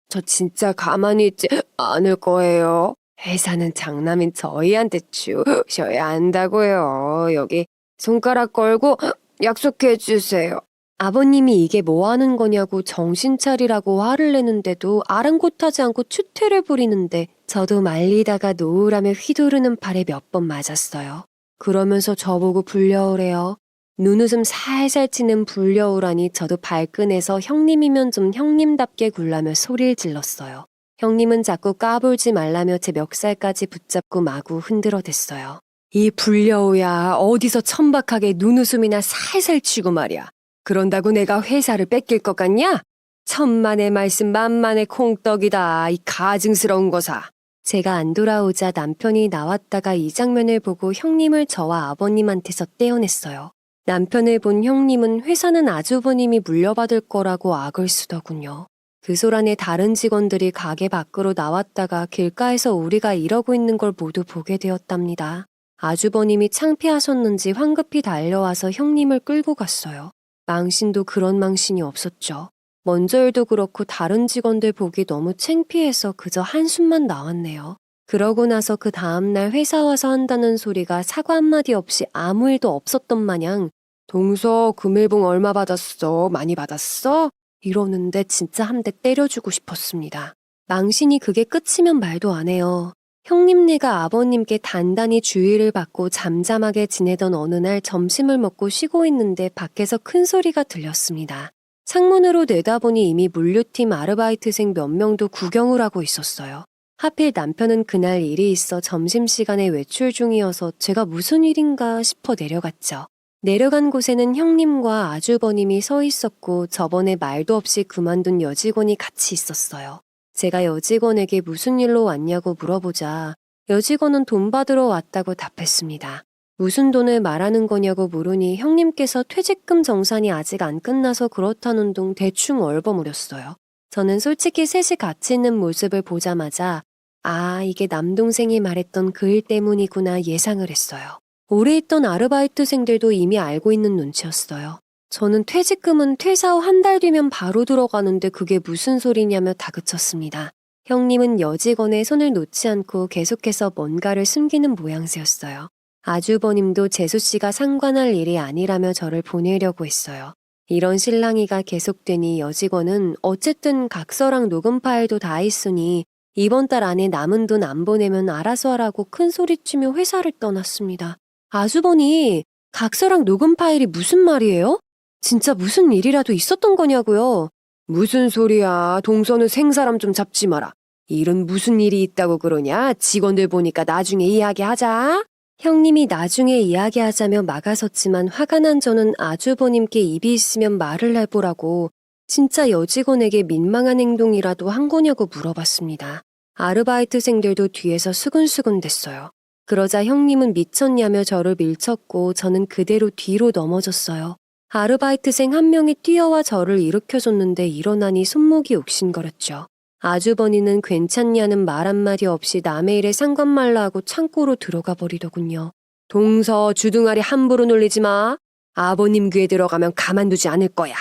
저 진짜 가만히 있지 않을 거예요. 회사는 장남인 저희한테 주셔야 한다고요. 여기 손가락 걸고 약속해 주세요. 아버님이 이게 뭐 하는 거냐고 정신 차리라고 화를 내는데도 아랑곳하지 않고 추태를 부리는데 저도 말리다가 노을하며 휘두르는 팔에 몇 번 맞았어요. 그러면서 저보고 불려오래요. 눈웃음 살살 치는 불려오라니 저도 발끈해서 형님이면 좀 형님답게 굴라며 소리를 질렀어요. 형님은 자꾸 까불지 말라며 제 멱살까지 붙잡고 마구 흔들어댔어요. 이 불려오야 어디서 천박하게 눈웃음이나 살살 치고 말이야. 그런다고 내가 회사를 뺏길 것 같냐? 천만의 말씀 만만의 콩떡이다. 이 가증스러운 거사. 제가 안 돌아오자 남편이 나왔다가 이 장면을 보고 형님을 저와 아버님한테서 떼어냈어요. 남편을 본 형님은 회사는 아주버님이 물려받을 거라고 악을 쓰더군요. 그 소란에 다른 직원들이 가게 밖으로 나왔다가 길가에서 우리가 이러고 있는 걸 모두 보게 되었답니다. 아주버님이 창피하셨는지 황급히 달려와서 형님을 끌고 갔어요. 망신도 그런 망신이 없었죠. 먼저 일도 그렇고 다른 직원들 보기 너무 창피해서 그저 한숨만 나왔네요. 그러고 나서 그 다음날 회사 와서 한다는 소리가 사과 한마디 없이 아무 일도 없었던 마냥 동서 금일봉 얼마 받았어? 많이 받았어? 이러는데 진짜 한 대 때려주고 싶었습니다. 망신이 그게 끝이면 말도 안 해요. 형님네가 아버님께 단단히 주의를 받고 잠잠하게 지내던 어느 날 점심을 먹고 쉬고 있는데 밖에서 큰 소리가 들렸습니다. 창문으로 내다보니 이미 물류팀 아르바이트생 몇 명도 구경을 하고 있었어요. 하필 남편은 그날 일이 있어 점심시간에 외출 중이어서 제가 무슨 일인가 싶어 내려갔죠. 내려간 곳에는 형님과 아주버님이 서 있었고 저번에 말도 없이 그만둔 여직원이 같이 있었어요. 제가 여직원에게 무슨 일로 왔냐고 물어보자 여직원은 돈 받으러 왔다고 답했습니다. 무슨 돈을 말하는 거냐고 물으니 형님께서 퇴직금 정산이 아직 안 끝나서 그렇다는 둥 대충 얼버무렸어요. 저는 솔직히 셋이 같이 있는 모습을 보자마자 아, 이게 남동생이 말했던 그 일 때문이구나 예상을 했어요. 오래 있던 아르바이트생들도 이미 알고 있는 눈치였어요. 저는 퇴직금은 퇴사 후 한 달 뒤면 바로 들어가는데 그게 무슨 소리냐며 다그쳤습니다. 형님은 여직원의 손을 놓지 않고 계속해서 뭔가를 숨기는 모양새였어요. 아주버님도 재수씨가 상관할 일이 아니라며 저를 보내려고 했어요. 이런 실랑이가 계속되니 여직원은 어쨌든 각서랑 녹음 파일도 다 있으니 이번 달 안에 남은 돈 안 보내면 알아서 하라고 큰 소리치며 회사를 떠났습니다. 아주버니, 각서랑 녹음 파일이 무슨 말이에요? 진짜 무슨 일이라도 있었던 거냐고요. 무슨 소리야. 동서는 생사람 좀 잡지 마라. 일은 무슨 일이 있다고 그러냐? 직원들 보니까 나중에 이야기하자. 형님이 나중에 이야기하자며 막아섰지만 화가 난 저는 아주버님께 입이 있으면 말을 해보라고 진짜 여직원에게 민망한 행동이라도 한 거냐고 물어봤습니다. 아르바이트생들도 뒤에서 수근수근 됐어요. 그러자 형님은 미쳤냐며 저를 밀쳤고 저는 그대로 뒤로 넘어졌어요. 아르바이트생 한 명이 뛰어와 저를 일으켜줬는데 일어나니 손목이 욱신거렸죠. 아주버니는 괜찮냐는 말 한마디 없이 남의 일에 상관 말라 하고 창고로 들어가 버리더군요. 동서 주둥아리 함부로 놀리지 마. 아버님 귀에 들어가면 가만두지 않을 거야.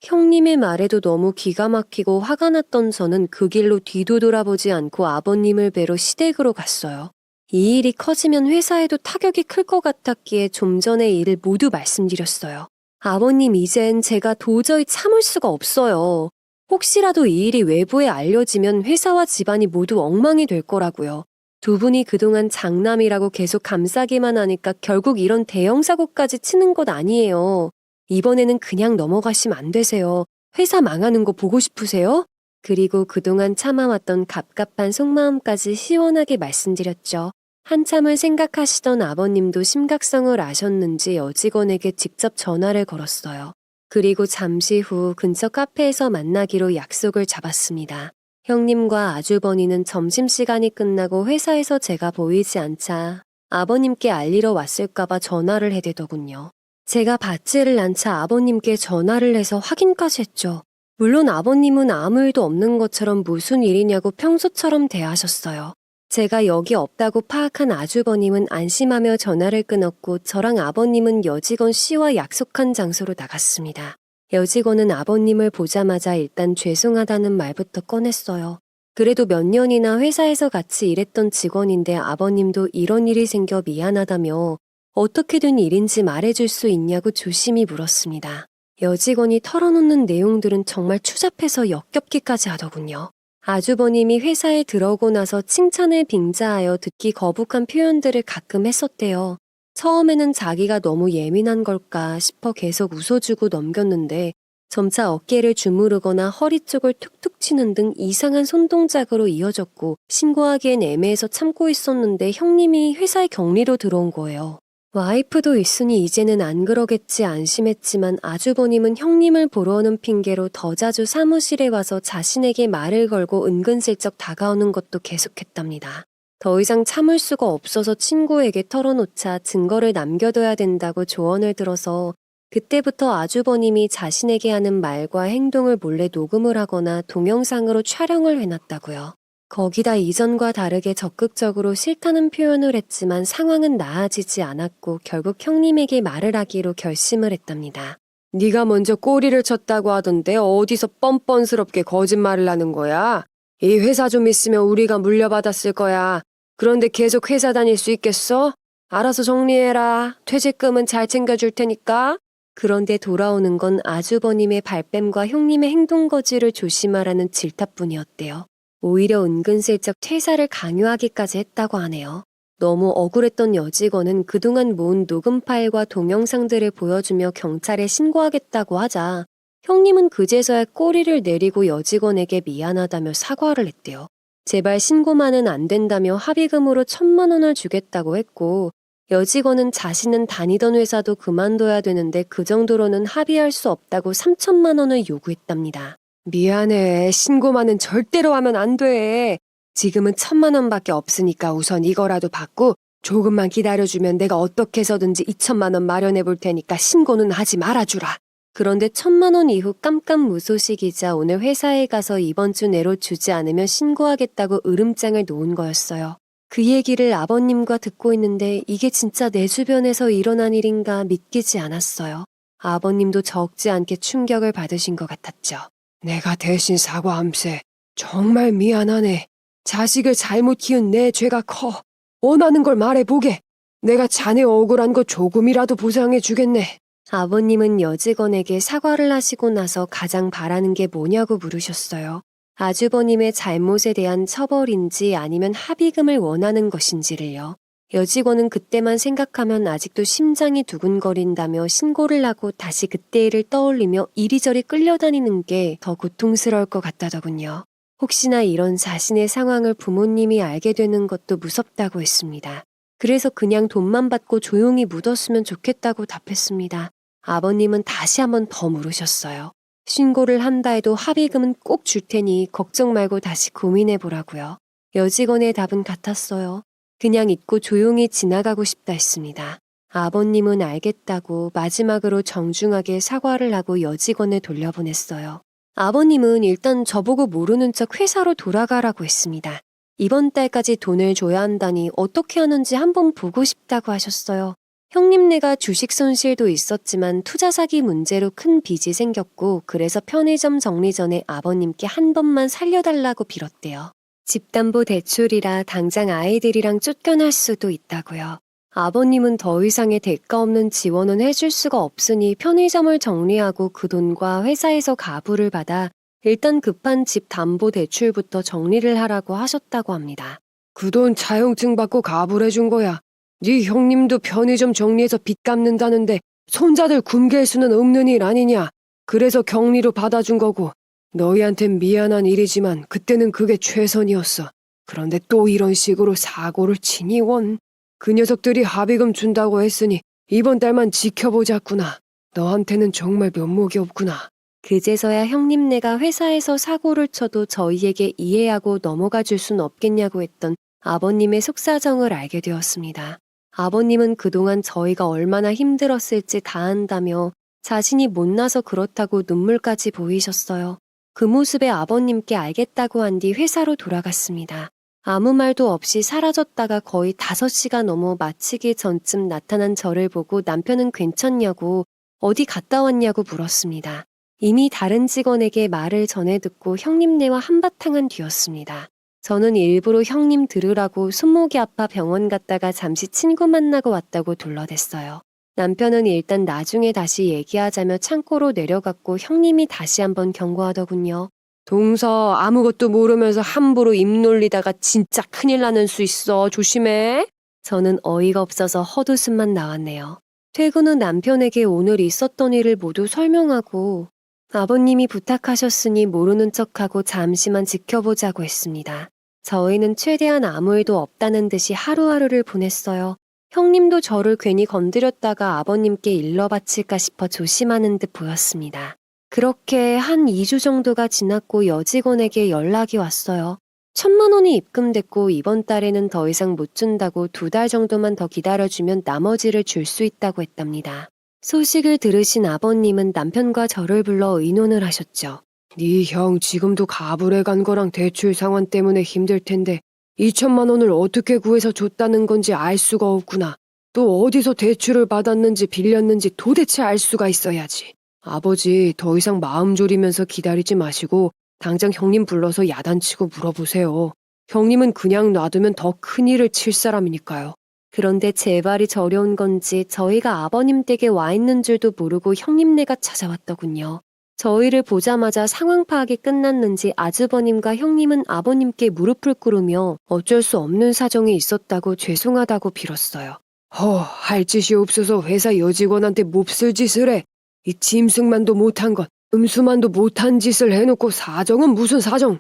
형님의 말에도 너무 기가 막히고 화가 났던 저는 그 길로 뒤도 돌아보지 않고 아버님을 뵈러 시댁으로 갔어요. 이 일이 커지면 회사에도 타격이 클 것 같았기에 좀 전에 일을 모두 말씀드렸어요. 아버님, 이젠 제가 도저히 참을 수가 없어요. 혹시라도 이 일이 외부에 알려지면 회사와 집안이 모두 엉망이 될 거라고요. 두 분이 그동안 장남이라고 계속 감싸기만 하니까 결국 이런 대형 사고까지 치는 것 아니에요. 이번에는 그냥 넘어가시면 안 되세요. 회사 망하는 거 보고 싶으세요? 그리고 그동안 참아왔던 갑갑한 속마음까지 시원하게 말씀드렸죠. 한참을 생각하시던 아버님도 심각성을 아셨는지 여직원에게 직접 전화를 걸었어요. 그리고 잠시 후 근처 카페에서 만나기로 약속을 잡았습니다. 형님과 아주버니는 점심시간이 끝나고 회사에서 제가 보이지 않자 아버님께 알리러 왔을까봐 전화를 해대더군요. 제가 받지를 않자 아버님께 전화를 해서 확인까지 했죠. 물론 아버님은 아무 일도 없는 것처럼 무슨 일이냐고 평소처럼 대하셨어요. 제가 여기 없다고 파악한 아주버님은 안심하며 전화를 끊었고 저랑 아버님은 여직원 씨와 약속한 장소로 나갔습니다. 여직원은 아버님을 보자마자 일단 죄송하다는 말부터 꺼냈어요. 그래도 몇 년이나 회사에서 같이 일했던 직원인데 아버님도 이런 일이 생겨 미안하다며 어떻게 된 일인지 말해줄 수 있냐고 조심히 물었습니다. 여직원이 털어놓는 내용들은 정말 추잡해서 역겹기까지 하더군요. 아주버님이 회사에 들어오고 나서 칭찬을 빙자하여 듣기 거북한 표현들을 가끔 했었대요. 처음에는 자기가 너무 예민한 걸까 싶어 계속 웃어주고 넘겼는데 점차 어깨를 주무르거나 허리 쪽을 툭툭 치는 등 이상한 손동작으로 이어졌고 신고하기엔 애매해서 참고 있었는데 형님이 회사에 격리로 들어온 거예요. 와이프도 있으니 이제는 안 그러겠지 안심했지만 아주버님은 형님을 보러 오는 핑계로 더 자주 사무실에 와서 자신에게 말을 걸고 은근슬쩍 다가오는 것도 계속했답니다. 더 이상 참을 수가 없어서 친구에게 털어놓자 증거를 남겨둬야 된다고 조언을 들어서 그때부터 아주버님이 자신에게 하는 말과 행동을 몰래 녹음을 하거나 동영상으로 촬영을 해놨다고요. 거기다 이전과 다르게 적극적으로 싫다는 표현을 했지만 상황은 나아지지 않았고 결국 형님에게 말을 하기로 결심을 했답니다. 네가 먼저 꼬리를 쳤다고 하던데 어디서 뻔뻔스럽게 거짓말을 하는 거야? 이 회사 좀 있으면 우리가 물려받았을 거야. 그런데 계속 회사 다닐 수 있겠어? 알아서 정리해라. 퇴직금은 잘 챙겨줄 테니까. 그런데 돌아오는 건 아주버님의 발뺌과 형님의 행동거지를 조심하라는 질타뿐이었대요. 오히려 은근슬쩍 퇴사를 강요하기까지 했다고 하네요. 너무 억울했던 여직원은 그동안 모은 녹음 파일과 동영상들을 보여주며 경찰에 신고하겠다고 하자 형님은 그제서야 꼬리를 내리고 여직원에게 미안하다며 사과를 했대요. 제발 신고만은 안 된다며 합의금으로 1,000만 원을 주겠다고 했고 여직원은 자신은 다니던 회사도 그만둬야 되는데 그 정도로는 합의할 수 없다고 3,000만 원을 요구했답니다. 미안해. 신고만은 절대로 하면 안 돼. 지금은 1,000만 원밖에 없으니까 우선 이거라도 받고 조금만 기다려주면 내가 어떻게 해서든지 2,000만 원 마련해 볼 테니까 신고는 하지 말아주라. 그런데 1,000만 원 이후 깜깜무소식이자 오늘 회사에 가서 이번 주 내로 주지 않으면 신고하겠다고 으름장을 놓은 거였어요. 그 얘기를 아버님과 듣고 있는데 이게 진짜 내 주변에서 일어난 일인가 믿기지 않았어요. 아버님도 적지 않게 충격을 받으신 것 같았죠. 내가 대신 사과함세. 정말 미안하네. 자식을 잘못 키운 내 죄가 커. 원하는 걸 말해보게. 내가 자네 억울한 거 조금이라도 보상해주겠네. 아버님은 여직원에게 사과를 하시고 나서 가장 바라는 게 뭐냐고 물으셨어요. 아주버님의 잘못에 대한 처벌인지 아니면 합의금을 원하는 것인지를요. 여직원은 그때만 생각하면 아직도 심장이 두근거린다며 신고를 하고 다시 그때 일을 떠올리며 이리저리 끌려다니는 게 더 고통스러울 것 같다더군요. 혹시나 이런 자신의 상황을 부모님이 알게 되는 것도 무섭다고 했습니다. 그래서 그냥 돈만 받고 조용히 묻었으면 좋겠다고 답했습니다. 아버님은 다시 한번 더 물으셨어요. 신고를 한다 해도 합의금은 꼭 줄 테니 걱정 말고 다시 고민해 보라고요. 여직원의 답은 같았어요. 그냥 잊고 조용히 지나가고 싶다 했습니다. 아버님은 알겠다고 마지막으로 정중하게 사과를 하고 여직원을 돌려보냈어요. 아버님은 일단 저보고 모르는 척 회사로 돌아가라고 했습니다. 이번 달까지 돈을 줘야 한다니 어떻게 하는지 한번 보고 싶다고 하셨어요. 형님네가 주식 손실도 있었지만 투자 사기 문제로 큰 빚이 생겼고 그래서 편의점 정리 전에 아버님께 한 번만 살려달라고 빌었대요. 집담보 대출이라 당장 아이들이랑 쫓겨날 수도 있다고요. 아버님은 더 이상의 대가 없는 지원은 해줄 수가 없으니 편의점을 정리하고 그 돈과 회사에서 가부를 받아 일단 급한 집 담보 대출부터 정리를 하라고 하셨다고 합니다. 그 돈 차용증 받고 가불해준 거야. 네 형님도 편의점 정리해서 빚 갚는다는데 손자들 굶길 수는 없는 일 아니냐. 그래서 격리로 받아준 거고 너희한텐 미안한 일이지만 그때는 그게 최선이었어. 그런데 또 이런 식으로 사고를 치니 원. 그 녀석들이 합의금 준다고 했으니 이번 달만 지켜보자꾸나. 너한테는 정말 면목이 없구나. 그제서야 형님네가 회사에서 사고를 쳐도 저희에게 이해하고 넘어가 줄 순 없겠냐고 했던 아버님의 속사정을 알게 되었습니다. 아버님은 그동안 저희가 얼마나 힘들었을지 다 안다며 자신이 못나서 그렇다고 눈물까지 보이셨어요. 그 모습에 아버님께 알겠다고 한 뒤 회사로 돌아갔습니다. 아무 말도 없이 사라졌다가 거의 5시가 넘어 마치기 전쯤 나타난 저를 보고 남편은 괜찮냐고 어디 갔다 왔냐고 물었습니다. 이미 다른 직원에게 말을 전해 듣고 형님네와 한바탕은 뒤였습니다. 저는 일부러 형님 들으라고 손목이 아파 병원 갔다가 잠시 친구 만나고 왔다고 둘러댔어요. 남편은 일단 나중에 다시 얘기하자며 창고로 내려갔고 형님이 다시 한번 경고하더군요. 동서 아무것도 모르면서 함부로 입 놀리다가 진짜 큰일 나는 수 있어. 조심해. 저는 어이가 없어서 헛웃음만 나왔네요. 퇴근 후 남편에게 오늘 있었던 일을 모두 설명하고 아버님이 부탁하셨으니 모르는 척하고 잠시만 지켜보자고 했습니다. 저희는 최대한 아무 일도 없다는 듯이 하루하루를 보냈어요. 형님도 저를 괜히 건드렸다가 아버님께 일러 바칠까 싶어 조심하는 듯 보였습니다. 그렇게 한 2주 정도가 지났고 여직원에게 연락이 왔어요. 1,000만 원이 입금됐고 이번 달에는 더 이상 못 준다고 2달 정도만 더 기다려주면 나머지를 줄 수 있다고 했답니다. 소식을 들으신 아버님은 남편과 저를 불러 의논을 하셨죠. 네 형 지금도 가불해 간 거랑 대출 상환 때문에 힘들 텐데 2천만 원을 어떻게 구해서 줬다는 건지 알 수가 없구나. 또 어디서 대출을 받았는지 빌렸는지 도대체 알 수가 있어야지. 아버지 더 이상 마음 졸이면서 기다리지 마시고 당장 형님 불러서 야단치고 물어보세요. 형님은 그냥 놔두면 더 큰일을 칠 사람이니까요. 그런데 제 말이 저려온 건지 저희가 아버님 댁에 와 있는 줄도 모르고 형님네가 찾아왔더군요. 저희를 보자마자 상황 파악이 끝났는지 아주버님과 형님은 아버님께 무릎을 꿇으며 어쩔 수 없는 사정이 있었다고 죄송하다고 빌었어요. 할 짓이 없어서 회사 여직원한테 몹쓸 짓을 해. 이 짐승만도 못한 것, 음수만도 못한 짓을 해놓고 사정은 무슨 사정?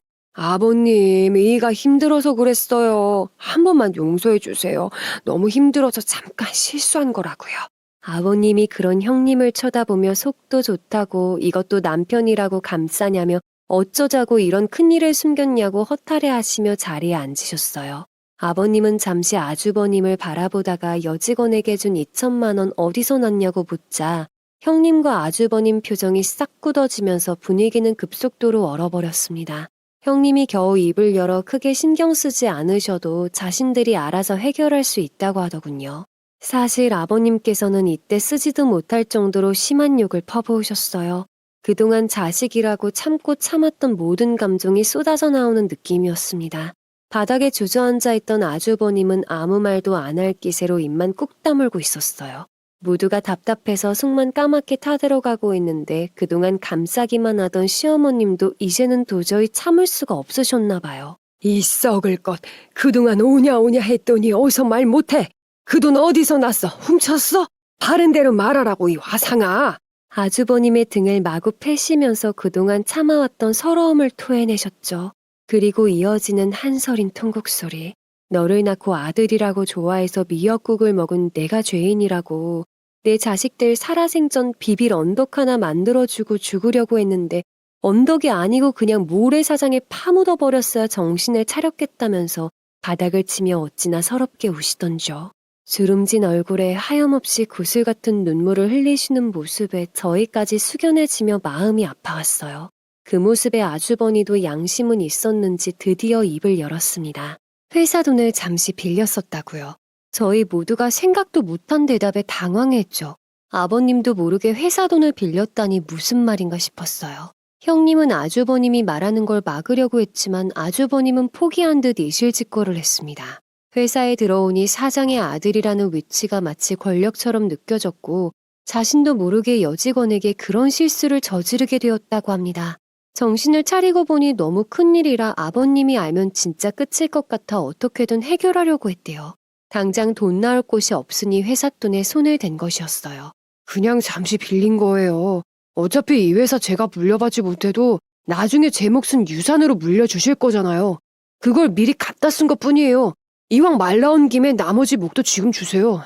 아버님, 이가 힘들어서 그랬어요. 한 번만 용서해 주세요. 너무 힘들어서 잠깐 실수한 거라고요. 아버님이 그런 형님을 쳐다보며 속도 좋다고 이것도 남편이라고 감싸냐며 어쩌자고 이런 큰일을 숨겼냐고 허탈해하시며 자리에 앉으셨어요. 아버님은 잠시 아주버님을 바라보다가 여직원에게 준 2천만 원 어디서 났냐고 묻자 형님과 아주버님 표정이 싹 굳어지면서 분위기는 급속도로 얼어버렸습니다. 형님이 겨우 입을 열어 크게 신경 쓰지 않으셔도 자신들이 알아서 해결할 수 있다고 하더군요. 사실 아버님께서는 이때 쓰지도 못할 정도로 심한 욕을 퍼부으셨어요. 그동안 자식이라고 참고 참았던 모든 감정이 쏟아져 나오는 느낌이었습니다. 바닥에 주저앉아 있던 아주버님은 아무 말도 안 할 기세로 입만 꾹 다물고 있었어요. 모두가 답답해서 속만 까맣게 타들어가고 있는데 그동안 감싸기만 하던 시어머님도 이제는 도저히 참을 수가 없으셨나 봐요. 이 썩을 것. 그동안 오냐 오냐 했더니 어서 말 못해. 그 돈 어디서 났어? 훔쳤어? 바른 대로 말하라고 이 화상아. 아주버님의 등을 마구 패시면서 그동안 참아왔던 서러움을 토해내셨죠. 그리고 이어지는 한서린 통곡소리. 너를 낳고 아들이라고 좋아해서 미역국을 먹은 내가 죄인이라고. 내 자식들 살아생전 비빌 언덕 하나 만들어주고 죽으려고 했는데 언덕이 아니고 그냥 모래사장에 파묻어버렸어야 정신을 차렸겠다면서 바닥을 치며 어찌나 서럽게 우시던죠. 주름진 얼굴에 하염없이 구슬 같은 눈물을 흘리시는 모습에 저희까지 숙연해지며 마음이 아파왔어요. 그 모습에 아주버니도 양심은 있었는지 드디어 입을 열었습니다. 회사 돈을 잠시 빌렸었다고요. 저희 모두가 생각도 못한 대답에 당황했죠. 아버님도 모르게 회사 돈을 빌렸다니 무슨 말인가 싶었어요. 형님은 아주버님이 말하는 걸 막으려고 했지만 아주버님은 포기한 듯 이실직고를 했습니다. 회사에 들어오니 사장의 아들이라는 위치가 마치 권력처럼 느껴졌고 자신도 모르게 여직원에게 그런 실수를 저지르게 되었다고 합니다. 정신을 차리고 보니 너무 큰일이라 아버님이 알면 진짜 끝일 것 같아 어떻게든 해결하려고 했대요. 당장 돈 나올 곳이 없으니 회사 돈에 손을 댄 것이었어요. 그냥 잠시 빌린 거예요. 어차피 이 회사 제가 물려받지 못해도 나중에 제 몫은 유산으로 물려주실 거잖아요. 그걸 미리 갖다 쓴 것뿐이에요. 이왕 말 나온 김에 나머지 몫도 지금 주세요.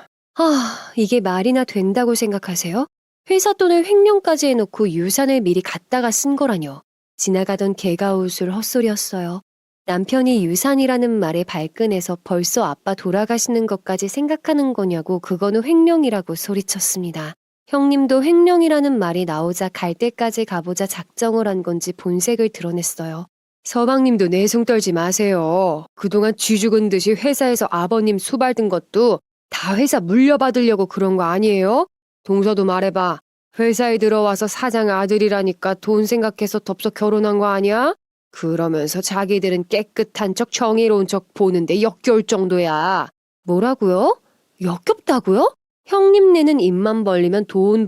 이게 말이나 된다고 생각하세요? 회사 돈을 횡령까지 해놓고 유산을 미리 갖다가 쓴 거라뇨. 지나가던 개가 웃을 헛소리였어요. 남편이 유산이라는 말에 발끈해서 벌써 아빠 돌아가시는 것까지 생각하는 거냐고 그거는 횡령이라고 소리쳤습니다. 형님도 횡령이라는 말이 나오자 갈 때까지 가보자 작정을 한 건지 본색을 드러냈어요. 서방님도 내숭 떨지 마세요. 그동안 쥐 죽은 듯이 회사에서 아버님 수발든 것도 다 회사 물려받으려고 그런 거 아니에요? 동서도 말해봐. 회사에 들어와서 사장 아들이라니까 돈 생각해서 덥석 결혼한 거 아니야? 그러면서 자기들은 깨끗한 척 정의로운 척 보는데 역겨울 정도야. 뭐라고요? 역겹다고요? 형님네는 입만 벌리면 돈.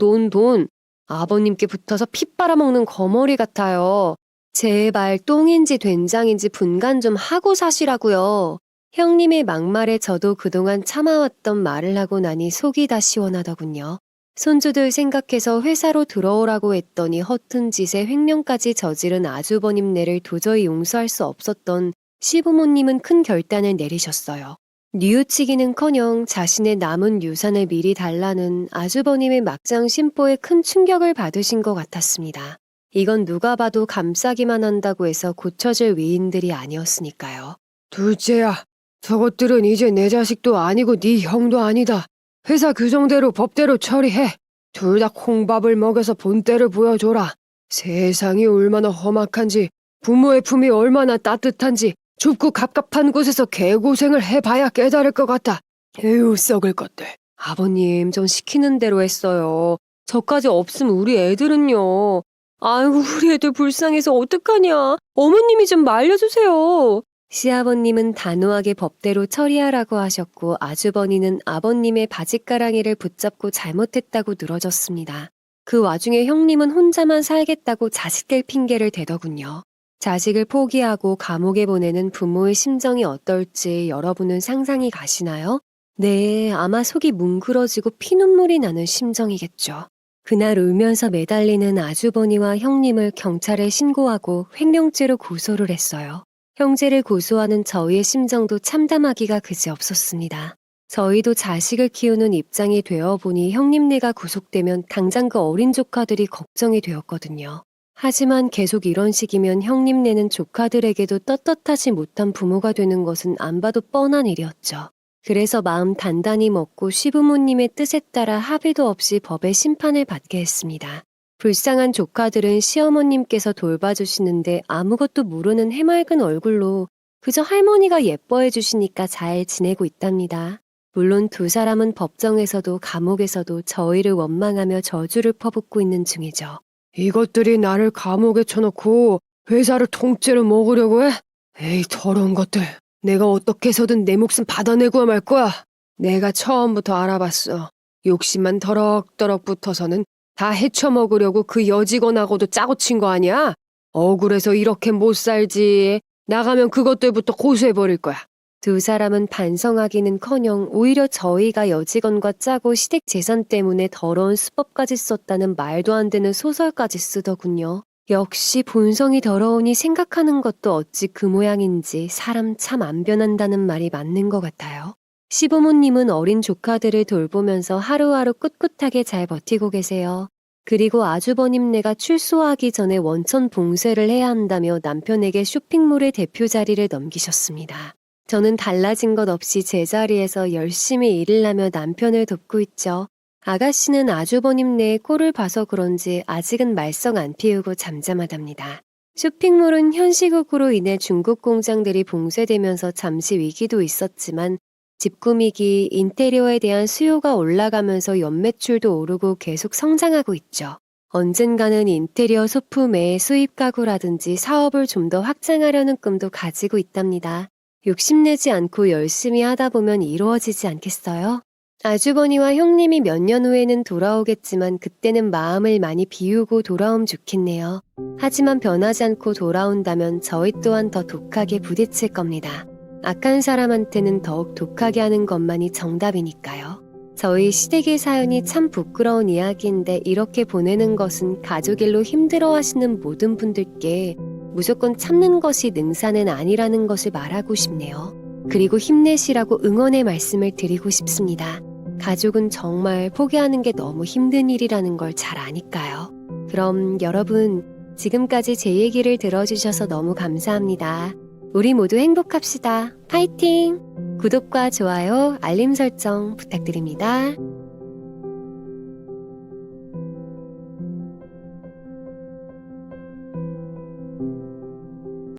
아버님께 붙어서 피 빨아먹는 거머리 같아요. 제발 똥인지 된장인지 분간 좀 하고 사시라고요. 형님의 막말에 저도 그동안 참아왔던 말을 하고 나니 속이 다 시원하더군요. 손주들 생각해서 회사로 들어오라고 했더니 허튼 짓에 횡령까지 저지른 아주버님네를 도저히 용서할 수 없었던 시부모님은 큰 결단을 내리셨어요. 뉘우치기는커녕 자신의 남은 유산을 미리 달라는 아주버님의 막장 심보에 큰 충격을 받으신 것 같았습니다. 이건 누가 봐도 감싸기만 한다고 해서 고쳐질 위인들이 아니었으니까요. 둘째야, 저것들은 이제 내 자식도 아니고 네 형도 아니다. 회사 규정대로 법대로 처리해. 둘 다 콩밥을 먹여서 본때를 보여줘라. 세상이 얼마나 험악한지, 부모의 품이 얼마나 따뜻한지 좁고 갑갑한 곳에서 개고생을 해봐야 깨달을 것 같다. 에휴, 썩을 것들. 아버님, 전 시키는 대로 했어요. 저까지 없으면 우리 애들은요. 아이고, 우리 애들 불쌍해서 어떡하냐. 어머님이 좀 말려주세요. 시아버님은 단호하게 법대로 처리하라고 하셨고 아주버니는 아버님의 바짓가랑이를 붙잡고 잘못했다고 늘어졌습니다. 그 와중에 형님은 혼자만 살겠다고 자식들 핑계를 대더군요. 자식을 포기하고 감옥에 보내는 부모의 심정이 어떨지 여러분은 상상이 가시나요? 네, 아마 속이 뭉그러지고 피눈물이 나는 심정이겠죠. 그날 울면서 매달리는 아주버니와 형님을 경찰에 신고하고 횡령죄로 고소를 했어요. 형제를 고소하는 저희의 심정도 참담하기가 그지없었습니다. 저희도 자식을 키우는 입장이 되어보니 형님네가 구속되면 당장 그 어린 조카들이 걱정이 되었거든요. 하지만 계속 이런 식이면 형님네는 조카들에게도 떳떳하지 못한 부모가 되는 것은 안 봐도 뻔한 일이었죠. 그래서 마음 단단히 먹고 시부모님의 뜻에 따라 합의도 없이 법의 심판을 받게 했습니다. 불쌍한 조카들은 시어머님께서 돌봐주시는데 아무것도 모르는 해맑은 얼굴로 그저 할머니가 예뻐해 주시니까 잘 지내고 있답니다. 물론 두 사람은 법정에서도 감옥에서도 저희를 원망하며 저주를 퍼붓고 있는 중이죠. 이것들이 나를 감옥에 쳐놓고 회사를 통째로 먹으려고 해? 에이, 더러운 것들. 내가 어떻게 해서든 내 몫은 받아내고 말 거야. 내가 처음부터 알아봤어. 욕심만 더럭더럭 붙어서는 다 헤쳐먹으려고 그 여직원하고도 짜고 친 거 아니야? 억울해서 이렇게 못 살지. 나가면 그것들부터 고소해버릴 거야. 두 사람은 반성하기는커녕 오히려 저희가 여직원과 짜고 시댁 재산 때문에 더러운 수법까지 썼다는 말도 안 되는 소설까지 쓰더군요. 역시 본성이 더러우니 생각하는 것도 어찌 그 모양인지 사람 참 안 변한다는 말이 맞는 것 같아요. 시부모님은 어린 조카들을 돌보면서 하루하루 꿋꿋하게 잘 버티고 계세요. 그리고 아주버님네가 출소하기 전에 원천 봉쇄를 해야 한다며 남편에게 쇼핑몰의 대표 자리를 넘기셨습니다. 저는 달라진 것 없이 제자리에서 열심히 일을 하며 남편을 돕고 있죠. 아가씨는 아주버님네의 꼴을 봐서 그런지 아직은 말썽 안 피우고 잠잠하답니다. 쇼핑몰은 현 시국으로 인해 중국 공장들이 봉쇄되면서 잠시 위기도 있었지만 집 꾸미기, 인테리어에 대한 수요가 올라가면서 연매출도 오르고 계속 성장하고 있죠. 언젠가는 인테리어 소품의 수입 가구라든지 사업을 좀 더 확장하려는 꿈도 가지고 있답니다. 욕심내지 않고 열심히 하다 보면 이루어지지 않겠어요? 아주버니와 형님이 몇 년 후에는 돌아오겠지만 그때는 마음을 많이 비우고 돌아오면 좋겠네요. 하지만 변하지 않고 돌아온다면 저희 또한 더 독하게 부딪힐 겁니다. 악한 사람한테는 더욱 독하게 하는 것만이 정답이니까요. 저희 시댁의 사연이 참 부끄러운 이야기인데 이렇게 보내는 것은 가족 일로 힘들어하시는 모든 분들께 무조건 참는 것이 능사는 아니라는 것을 말하고 싶네요. 그리고 힘내시라고 응원의 말씀을 드리고 싶습니다. 가족은 정말 포기하는 게 너무 힘든 일이라는 걸 잘 아니까요. 그럼 여러분, 지금까지 제 얘기를 들어주셔서 너무 감사합니다. 우리 모두 행복합시다. 파이팅! 구독과 좋아요, 알림 설정 부탁드립니다.